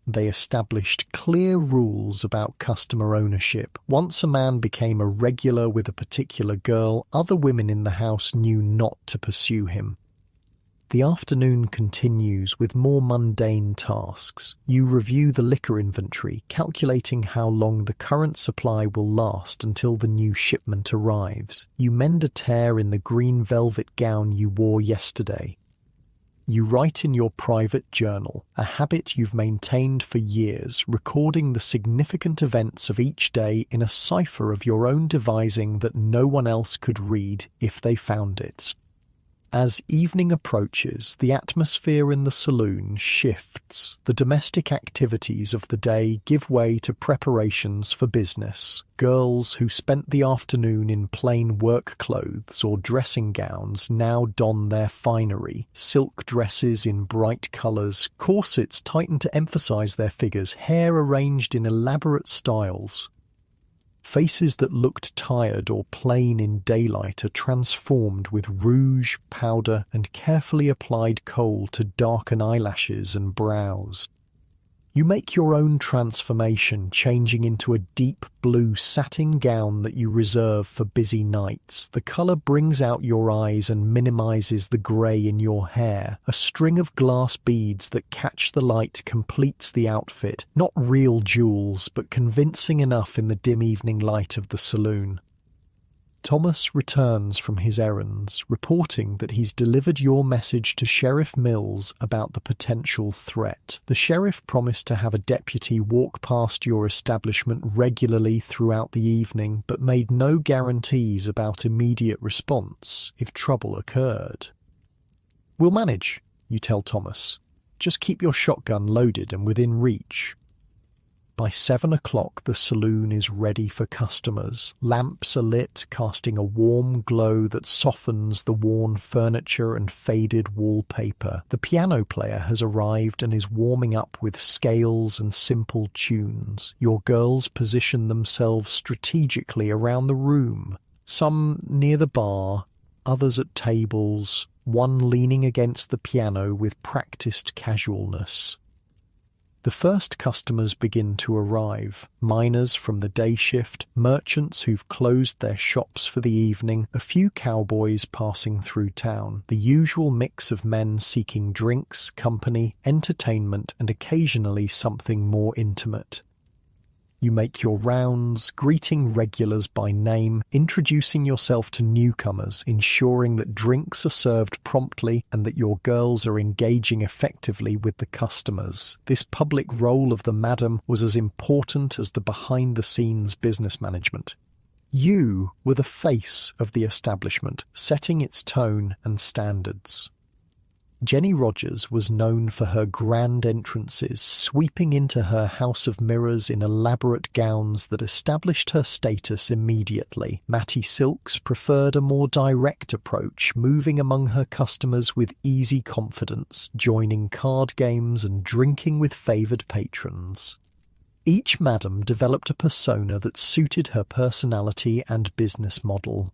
They established clear rules about customer ownership. Once a man became a regular with a particular girl, other women in the house knew not to pursue him. The afternoon continues with more mundane tasks. You review the liquor inventory, calculating how long the current supply will last until the new shipment arrives. You mend a tear in the green velvet gown you wore yesterday. You write in your private journal, a habit you've maintained for years, recording the significant events of each day in a cipher of your own devising that no one else could read if they found it. As evening approaches, the atmosphere in the saloon shifts. The domestic activities of the day give way to preparations for business. Girls who spent the afternoon in plain work clothes or dressing gowns now don their finery. Silk dresses in bright colours, corsets tightened to emphasize their figures, hair arranged in elaborate styles. Faces that looked tired or plain in daylight are transformed with rouge, powder, and carefully applied kohl to darken eyelashes and brows. You make your own transformation, changing into a deep blue satin gown that you reserve for busy nights. The colour brings out your eyes and minimises the grey in your hair. A string of glass beads that catch the light completes the outfit. Not real jewels, but convincing enough in the dim evening light of the saloon. Thomas returns from his errands, reporting that he's delivered your message to Sheriff Mills about the potential threat. The sheriff promised to have a deputy walk past your establishment regularly throughout the evening, but made no guarantees about immediate response if trouble occurred. "We'll manage," you tell Thomas. "Just keep your shotgun loaded and within reach." By 7 o'clock, the saloon is ready for customers. Lamps are lit, casting a warm glow that softens the worn furniture and faded wallpaper. The piano player has arrived and is warming up with scales and simple tunes. Your girls position themselves strategically around the room, some near the bar, others at tables, one leaning against the piano with practiced casualness. The first customers begin to arrive. Miners from the day shift, merchants who've closed their shops for the evening, a few cowboys passing through town. The usual mix of men seeking drinks, company, entertainment, and occasionally something more intimate. You make your rounds, greeting regulars by name, introducing yourself to newcomers, ensuring that drinks are served promptly and that your girls are engaging effectively with the customers. This public role of the madam was as important as the behind-the-scenes business management. You were the face of the establishment, setting its tone and standards. Jenny Rogers was known for her grand entrances, sweeping into her house of mirrors in elaborate gowns that established her status immediately. Matty Silks preferred a more direct approach, moving among her customers with easy confidence, joining card games and drinking with favoured patrons. Each madam developed a persona that suited her personality and business model.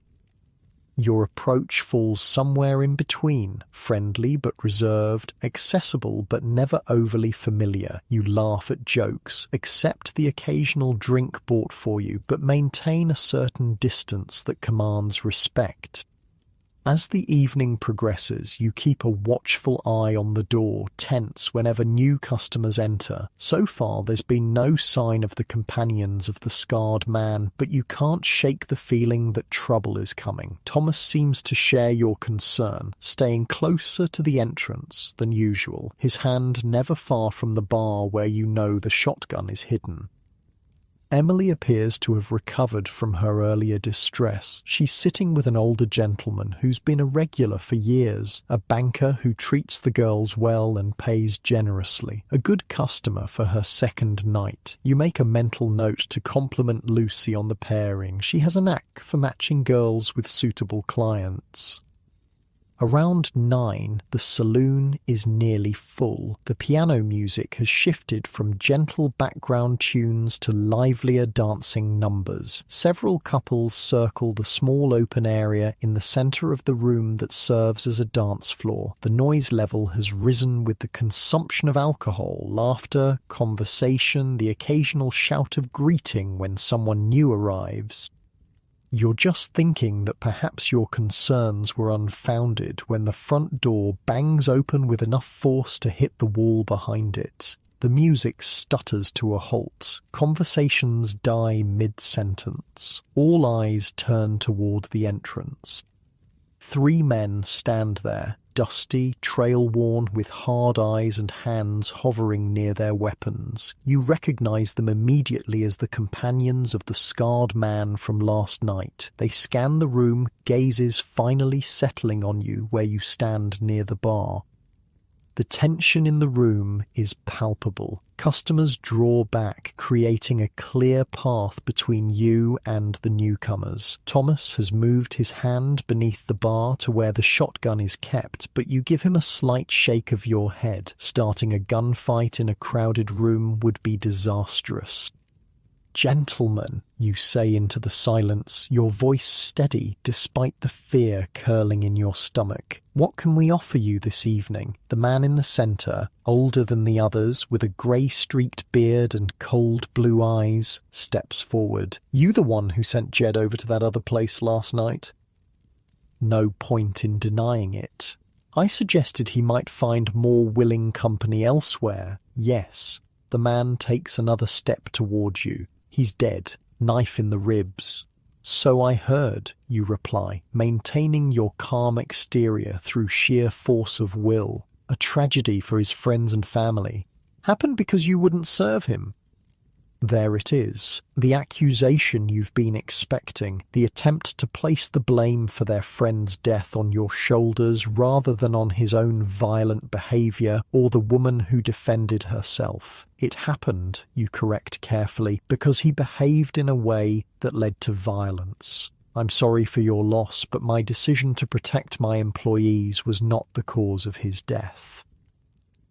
Your approach falls somewhere in between, friendly but reserved, accessible but never overly familiar. You laugh at jokes, accept the occasional drink bought for you, but maintain a certain distance that commands respect. As the evening progresses, you keep a watchful eye on the door, tense whenever new customers enter. So far, there's been no sign of the companions of the scarred man, but you can't shake the feeling that trouble is coming. Thomas seems to share your concern, staying closer to the entrance than usual, his hand never far from the bar where you know the shotgun is hidden. Emily appears to have recovered from her earlier distress. She's sitting with an older gentleman who's been a regular for years, a banker who treats the girls well and pays generously, a good customer for her second night. You make a mental note to compliment Lucy on the pairing. She has a knack for matching girls with suitable clients. Around 9, the saloon is nearly full. The piano music has shifted from gentle background tunes to livelier dancing numbers. Several couples circle the small open area in the centre of the room that serves as a dance floor. The noise level has risen with the consumption of alcohol, laughter, conversation, the occasional shout of greeting when someone new arrives. You're just thinking that perhaps your concerns were unfounded when the front door bangs open with enough force to hit the wall behind it. The music stutters to a halt. Conversations die mid-sentence. All eyes turn toward the entrance. 3 men stand there, dusty, trail-worn, with hard eyes and hands hovering near their weapons. You recognize them immediately as the companions of the scarred man from last night. They scan the room, gazes finally settling on you where you stand near the bar. The tension in the room is palpable. Customers draw back, creating a clear path between you and the newcomers. Thomas has moved his hand beneath the bar to where the shotgun is kept, but you give him a slight shake of your head. Starting a gunfight in a crowded room would be disastrous. "Gentlemen," you say into the silence, your voice steady despite the fear curling in your stomach. "What can we offer you this evening?" The man in the centre, older than the others, with a grey-streaked beard and cold blue eyes, steps forward. "You the one who sent Jed over to that other place last night?" No point in denying it. "I suggested he might find more willing company elsewhere." "Yes." The man takes another step towards you. "He's dead, knife in the ribs." "So I heard," you reply, maintaining your calm exterior through sheer force of will. "A tragedy for his friends and family. Happened because you wouldn't serve him." There it is, the accusation you've been expecting, the attempt to place the blame for their friend's death on your shoulders rather than on his own violent behaviour or the woman who defended herself. "It happened," you correct carefully, "because he behaved in a way that led to violence. I'm sorry for your loss, but my decision to protect my employees was not the cause of his death."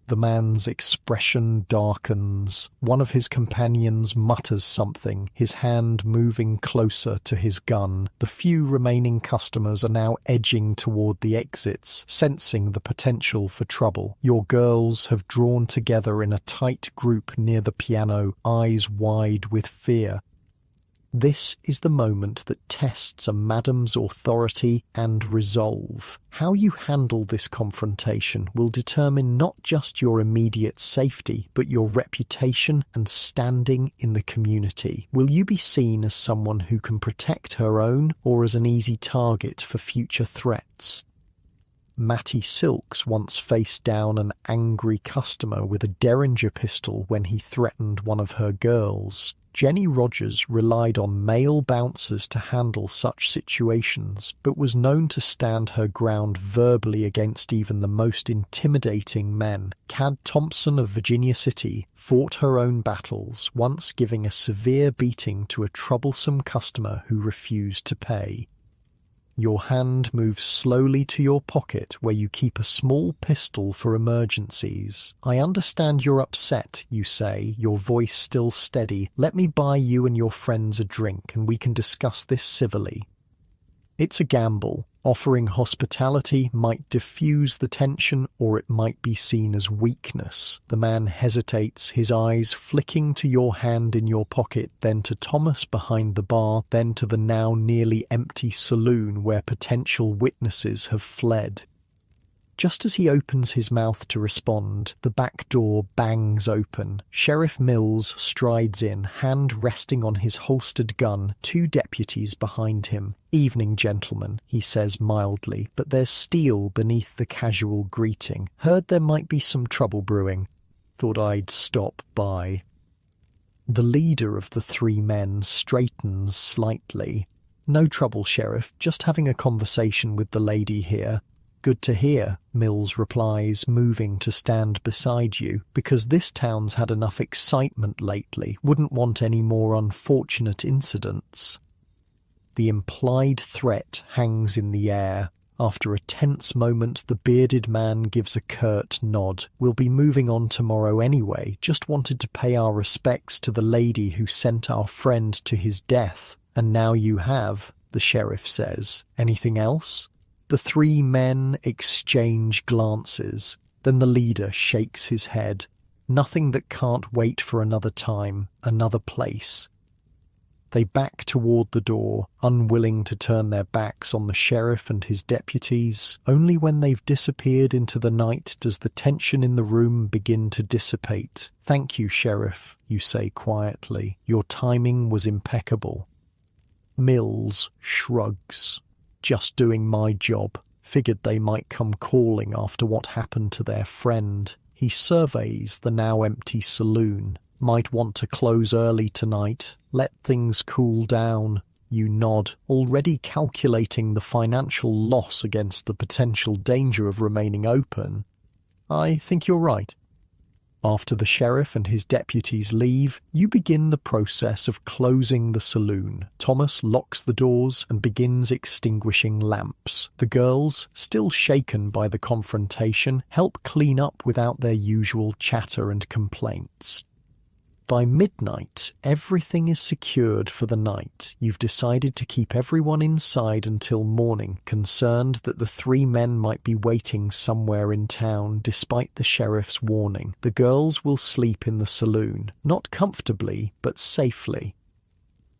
The man's expression darkens. One of his companions mutters something, his hand moving closer to his gun. The few remaining customers are now edging toward the exits, sensing the potential for trouble. Your girls have drawn together in a tight group near the piano, eyes wide with fear. This is the moment that tests a madam's authority and resolve. How you handle this confrontation will determine not just your immediate safety, but your reputation and standing in the community. Will you be seen as someone who can protect her own, or as an easy target for future threats? Matty Silks once faced down an angry customer with a Derringer pistol when he threatened one of her girls. Jenny Rogers relied on male bouncers to handle such situations, but was known to stand her ground verbally against even the most intimidating men. Cad Thompson of Virginia City fought her own battles, once giving a severe beating to a troublesome customer who refused to pay. Your hand moves slowly to your pocket where you keep a small pistol for emergencies. I understand you're upset, you say, your voice still steady. Let me buy you and your friends a drink and we can discuss this civilly. It's a gamble. Offering hospitality might diffuse the tension, or it might be seen as weakness. The man hesitates, his eyes flicking to your hand in your pocket, then to Thomas behind the bar, then to the now nearly empty saloon where potential witnesses have fled. Just as he opens his mouth to respond, the back door bangs open. Sheriff Mills strides in, hand resting on his holstered gun, 2 deputies behind him. "Evening, gentlemen," he says mildly, but there's steel beneath the casual greeting. "Heard there might be some trouble brewing. Thought I'd stop by." The leader of the 3 men straightens slightly. "No trouble, Sheriff. Just having a conversation with the lady here." "Good to hear," Mills replies, moving to stand beside you, "because this town's had enough excitement lately. Wouldn't want any more unfortunate incidents." The implied threat hangs in the air. After a tense moment, the bearded man gives a curt nod. "We'll be moving on tomorrow anyway. Just wanted to pay our respects to the lady who sent our friend to his death." "And now you have," the sheriff says. "Anything else?" The 3 men exchange glances. Then the leader shakes his head. "Nothing that can't wait for another time, another place." They back toward the door, unwilling to turn their backs on the sheriff and his deputies. Only when they've disappeared into the night does the tension in the room begin to dissipate. "Thank you, Sheriff," you say quietly. "Your timing was impeccable." Mills shrugs. "Just doing my job. Figured they might come calling after what happened to their friend." He surveys the now empty saloon. "Might want to close early tonight. Let things cool down." You nod, already calculating the financial loss against the potential danger of remaining open. "I think you're right." After the sheriff and his deputies leave, you begin the process of closing the saloon. Thomas locks the doors and begins extinguishing lamps. The girls, still shaken by the confrontation, help clean up without their usual chatter and complaints. By midnight, everything is secured for the night. You've decided to keep everyone inside until morning, concerned that the 3 men might be waiting somewhere in town despite the sheriff's warning. The girls will sleep in the saloon, not comfortably, but safely.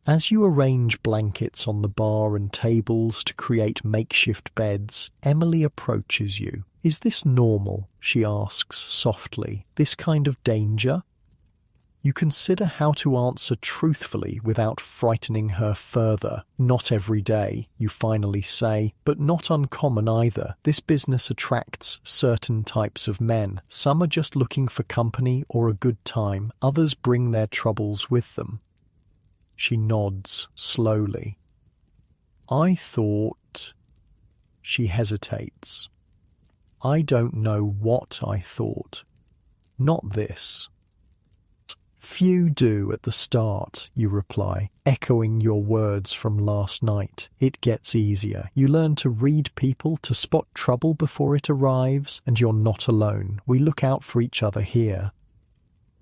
As you arrange blankets on the bar and tables to create makeshift beds, Emily approaches you. "Is this normal?" she asks softly. "This kind of danger?" You consider how to answer truthfully without frightening her further. "Not every day," you finally say, "but not uncommon either. This business attracts certain types of men. Some are just looking for company or a good time. Others bring their troubles with them." She nods slowly. "I thought..." She hesitates. "I don't know what I thought. Not this." "Few do at the start," you reply, echoing your words from last night. "It gets easier. You learn to read people, to spot trouble before it arrives, and you're not alone. We look out for each other here."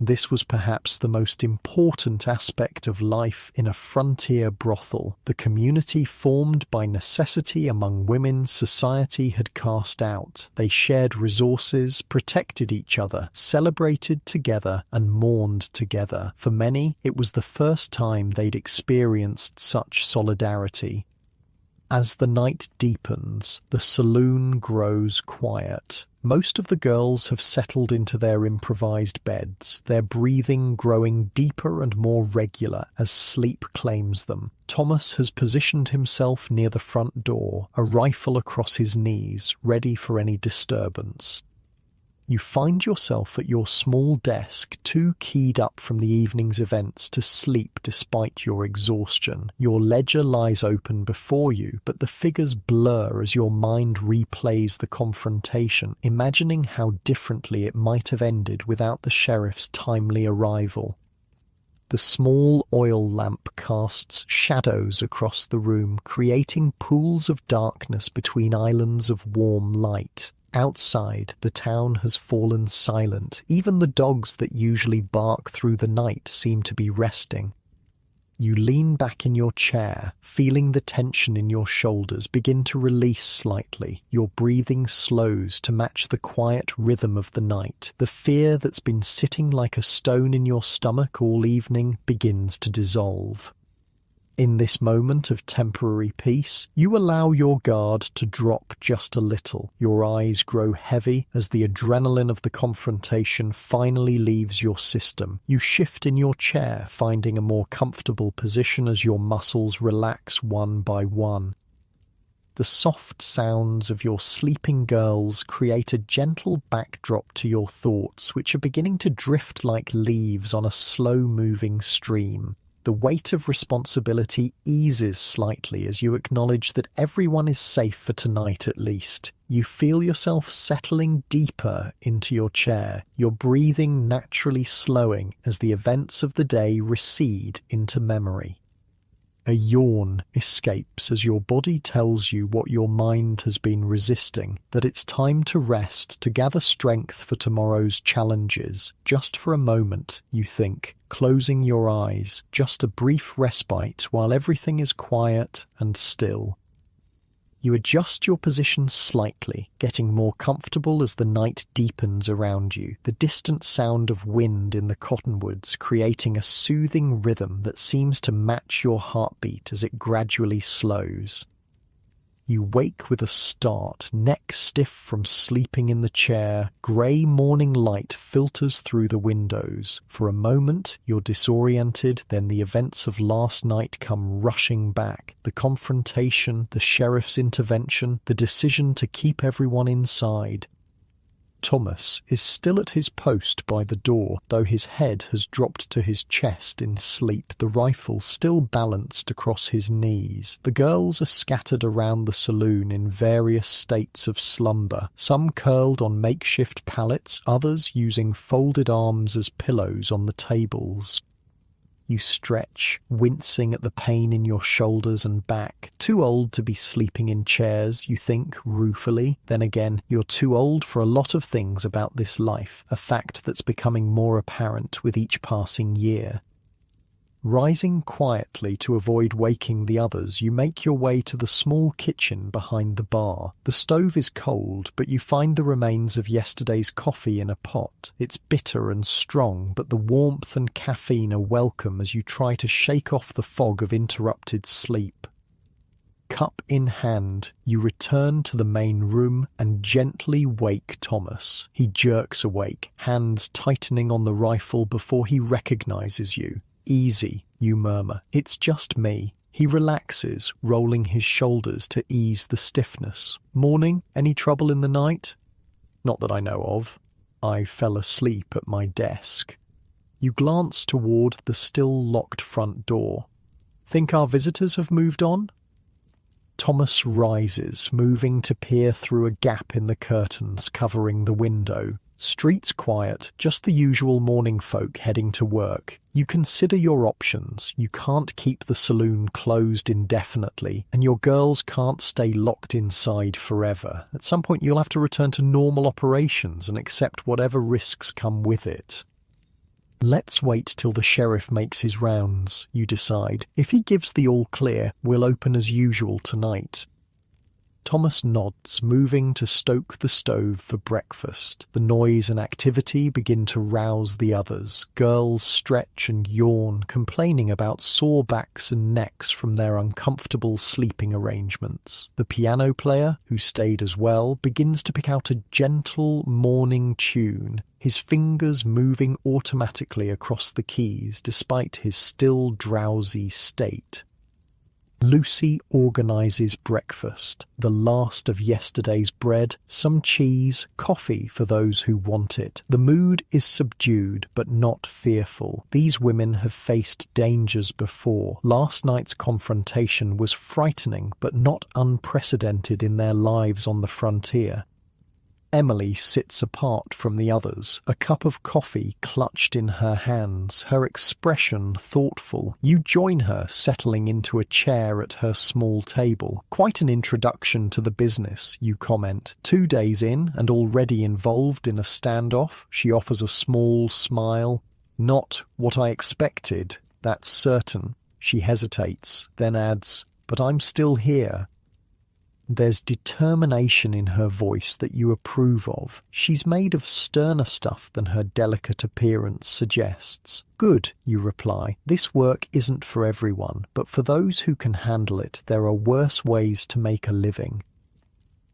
This was perhaps the most important aspect of life in a frontier brothel. The community formed by necessity among women society had cast out. They shared resources, protected each other, celebrated together, and mourned together. For many, it was the first time they'd experienced such solidarity. As the night deepens, the saloon grows quiet. Most of the girls have settled into their improvised beds, their breathing growing deeper and more regular as sleep claims them. Thomas has positioned himself near the front door, a rifle across his knees, ready for any disturbance. You find yourself at your small desk, too keyed up from the evening's events to sleep despite your exhaustion. Your ledger lies open before you, but the figures blur as your mind replays the confrontation, imagining how differently it might have ended without the sheriff's timely arrival. The small oil lamp casts shadows across the room, creating pools of darkness between islands of warm light. Outside, the town has fallen silent. Even the dogs that usually bark through the night seem to be resting. You lean back in your chair, feeling the tension in your shoulders begin to release slightly. Your breathing slows to match the quiet rhythm of the night. The fear that's been sitting like a stone in your stomach all evening begins to dissolve. In this moment of temporary peace, you allow your guard to drop just a little. Your eyes grow heavy as the adrenaline of the confrontation finally leaves your system. You shift in your chair, finding a more comfortable position as your muscles relax one by one. The soft sounds of your sleeping girls create a gentle backdrop to your thoughts, which are beginning to drift like leaves on a slow-moving stream. The weight of responsibility eases slightly as you acknowledge that everyone is safe for tonight at least. You feel yourself settling deeper into your chair, your breathing naturally slowing as the events of the day recede into memory. A yawn escapes as your body tells you what your mind has been resisting, that it's time to rest, to gather strength for tomorrow's challenges. Just for a moment, you think, closing your eyes, just a brief respite while everything is quiet and still. You adjust your position slightly, getting more comfortable as the night deepens around you, the distant sound of wind in the cottonwoods creating a soothing rhythm that seems to match your heartbeat as it gradually slows. You wake with a start, neck stiff from sleeping in the chair. Grey morning light filters through the windows. For a moment, you're disoriented, then the events of last night come rushing back. The confrontation, the sheriff's intervention, the decision to keep everyone inside. Thomas is still at his post by the door, though his head has dropped to his chest in sleep, the rifle still balanced across his knees. The girls are scattered around the saloon in various states of slumber, some curled on makeshift pallets, others using folded arms as pillows on the tables. You stretch, wincing at the pain in your shoulders and back. Too old to be sleeping in chairs, you think ruefully. Then again, you're too old for a lot of things about this life, a fact that's becoming more apparent with each passing year. Rising quietly to avoid waking the others, you make your way to the small kitchen behind the bar. The stove is cold, but you find the remains of yesterday's coffee in a pot. It's bitter and strong, but the warmth and caffeine are welcome as you try to shake off the fog of interrupted sleep. Cup in hand, you return to the main room and gently wake Thomas. He jerks awake, hands tightening on the rifle before he recognizes you. "Easy," you murmur. "It's just me." He relaxes, rolling his shoulders to ease the stiffness. "Morning? Any trouble in the night?" "Not that I know of. I fell asleep at my desk." You glance toward the still locked front door. "Think our visitors have moved on?" Thomas rises, moving to peer through a gap in the curtains covering the window. Streets quiet, just the usual morning folk heading to work. You consider your options. You can't keep the saloon closed indefinitely, and your girls can't stay locked inside forever. At some point you'll have to return to normal operations and accept whatever risks come with it. Let's wait till the sheriff makes his rounds, you decide. If he gives the all clear, we'll open as usual tonight. Thomas nods, moving to stoke the stove for breakfast. The noise and activity begin to rouse the others. Girls stretch and yawn, complaining about sore backs and necks from their uncomfortable sleeping arrangements. The piano player, who stayed as well, begins to pick out a gentle morning tune, his fingers moving automatically across the keys despite his still drowsy state. Lucy organises breakfast, the last of yesterday's bread, some cheese, coffee for those who want it. The mood is subdued but not fearful. These women have faced dangers before. Last night's confrontation was frightening but not unprecedented in their lives on the frontier. Emily sits apart from the others, a cup of coffee clutched in her hands, her expression thoughtful. You join her, settling into a chair at her small table. Quite an introduction to the business, you comment. 2 days in and already involved in a standoff, she offers a small smile. Not what I expected, that's certain. She hesitates, then adds, but I'm still here. There's determination in her voice that you approve of. She's made of sterner stuff than her delicate appearance suggests. Good, you reply. This work isn't for everyone, but for those who can handle it, there are worse ways to make a living.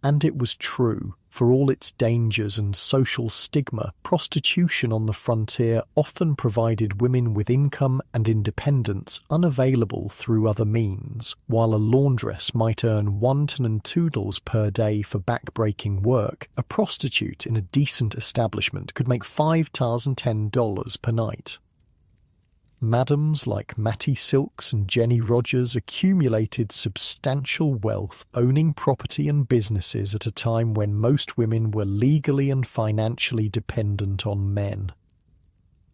And it was true. For all its dangers and social stigma, prostitution on the frontier often provided women with income and independence unavailable through other means. While a laundress might earn $1 and $2 per day for back-breaking work, a prostitute in a decent establishment could make $5 and $10 per night. Madams like Mattie Silks and Jenny Rogers accumulated substantial wealth, owning property and businesses at a time when most women were legally and financially dependent on men.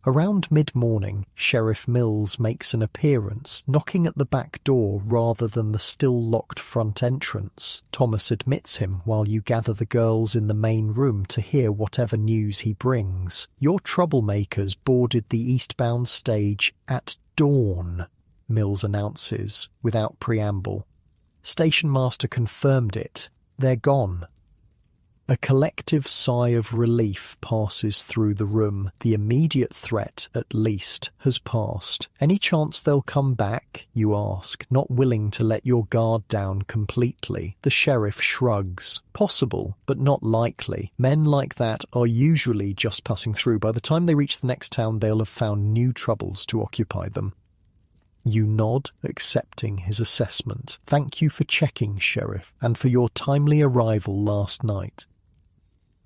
Around mid-morning, Sheriff Mills makes an appearance, knocking at the back door rather than the still-locked front entrance. Thomas admits him while you gather the girls in the main room to hear whatever news he brings. Your troublemakers boarded the eastbound stage at dawn, Mills announces, without preamble. Station master confirmed it. They're gone. A collective sigh of relief passes through the room. The immediate threat, at least, has passed. Any chance they'll come back, you ask, not willing to let your guard down completely. The sheriff shrugs. Possible, but not likely. Men like that are usually just passing through. By the time they reach the next town, they'll have found new troubles to occupy them. You nod, accepting his assessment. Thank you for checking, Sheriff, and for your timely arrival last night.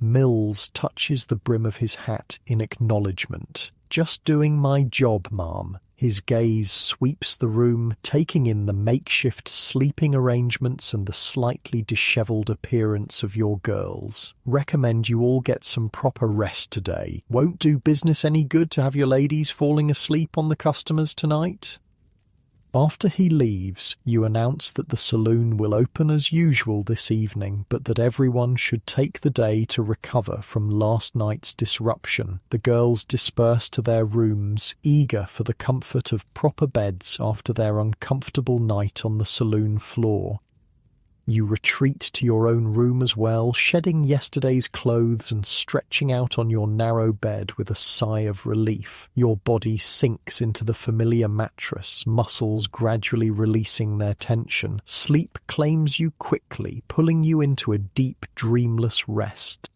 Mills touches the brim of his hat in acknowledgement. Just doing my job, ma'am. His gaze sweeps the room, taking in the makeshift sleeping arrangements and the slightly dishevelled appearance of your girls. Recommend you all get some proper rest today. Won't do business any good to have your ladies falling asleep on the customers tonight. After he leaves, you announce that the saloon will open as usual this evening, but that everyone should take the day to recover from last night's disruption. The girls disperse to their rooms, eager for the comfort of proper beds after their uncomfortable night on the saloon floor. You retreat to your own room as well, shedding yesterday's clothes and stretching out on your narrow bed with a sigh of relief. Your body sinks into the familiar mattress, muscles gradually releasing their tension. Sleep claims you quickly, pulling you into a deep, dreamless rest.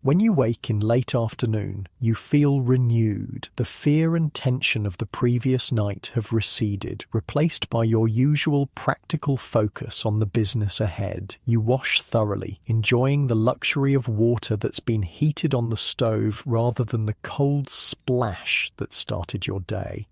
When you wake in late afternoon, you feel renewed. The fear and tension of the previous night have receded, replaced by your usual practical focus on the business ahead. You wash thoroughly, enjoying the luxury of water that's been heated on the stove rather than the cold splash that started your day.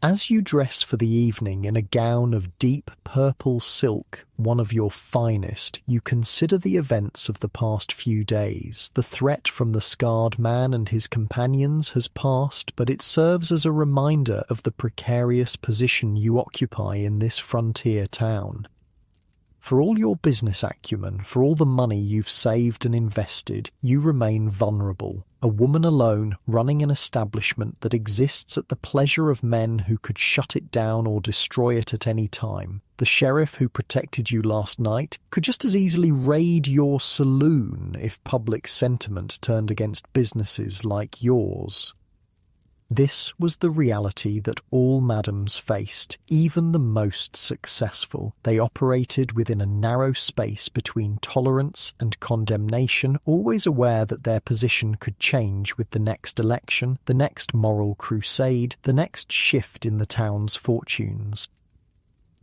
As you dress for the evening in a gown of deep purple silk, one of your finest, you consider the events of the past few days. The threat from the scarred man and his companions has passed, but it serves as a reminder of the precarious position you occupy in this frontier town. For all your business acumen, for all the money you've saved and invested, you remain vulnerable. A woman alone, running an establishment that exists at the pleasure of men who could shut it down or destroy it at any time. The sheriff who protected you last night could just as easily raid your saloon if public sentiment turned against businesses like yours. This was the reality that all madams faced, even the most successful. They operated within a narrow space between tolerance and condemnation, always aware that their position could change with the next election, the next moral crusade, the next shift in the town's fortunes.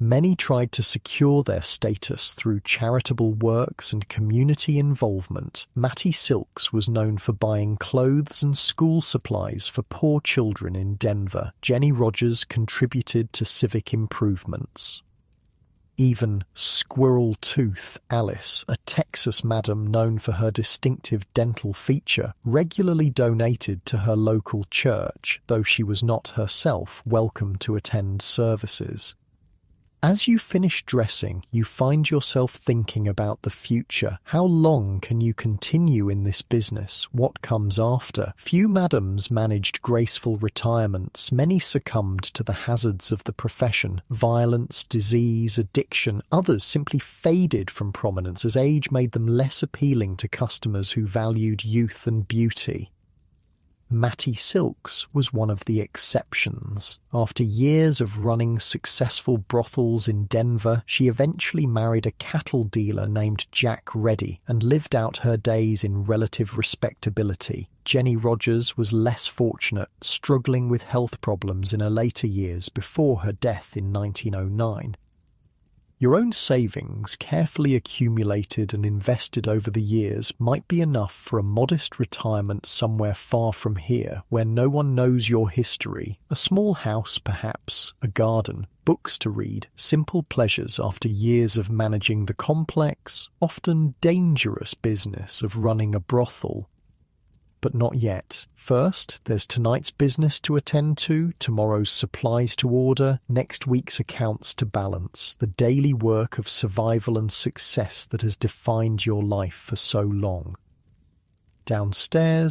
Many tried to secure their status through charitable works and community involvement. Mattie Silks was known for buying clothes and school supplies for poor children in Denver. Jenny Rogers contributed to civic improvements. Even Squirrel Tooth Alice, a Texas madam known for her distinctive dental feature, regularly donated to her local church, though she was not herself welcome to attend services. As you finish dressing, you find yourself thinking about the future. How long can you continue in this business? What comes after? Few madams managed graceful retirements. Many succumbed to the hazards of the profession. Violence, disease, addiction. Others simply faded from prominence as age made them less appealing to customers who valued youth and beauty. Mattie Silks was one of the exceptions. After years of running successful brothels in Denver, she eventually married a cattle dealer named Jack Reddy and lived out her days in relative respectability. Jenny Rogers was less fortunate, struggling with health problems in her later years before her death in 1909. Your own savings, carefully accumulated and invested over the years, might be enough for a modest retirement somewhere far from here, where no one knows your history. A small house, perhaps, a garden, books to read, simple pleasures after years of managing the complex, often dangerous business of running a brothel. But not yet. First, there's tonight's business to attend to, tomorrow's supplies to order, next week's accounts to balance, the daily work of survival and success that has defined your life for so long. Downstairs,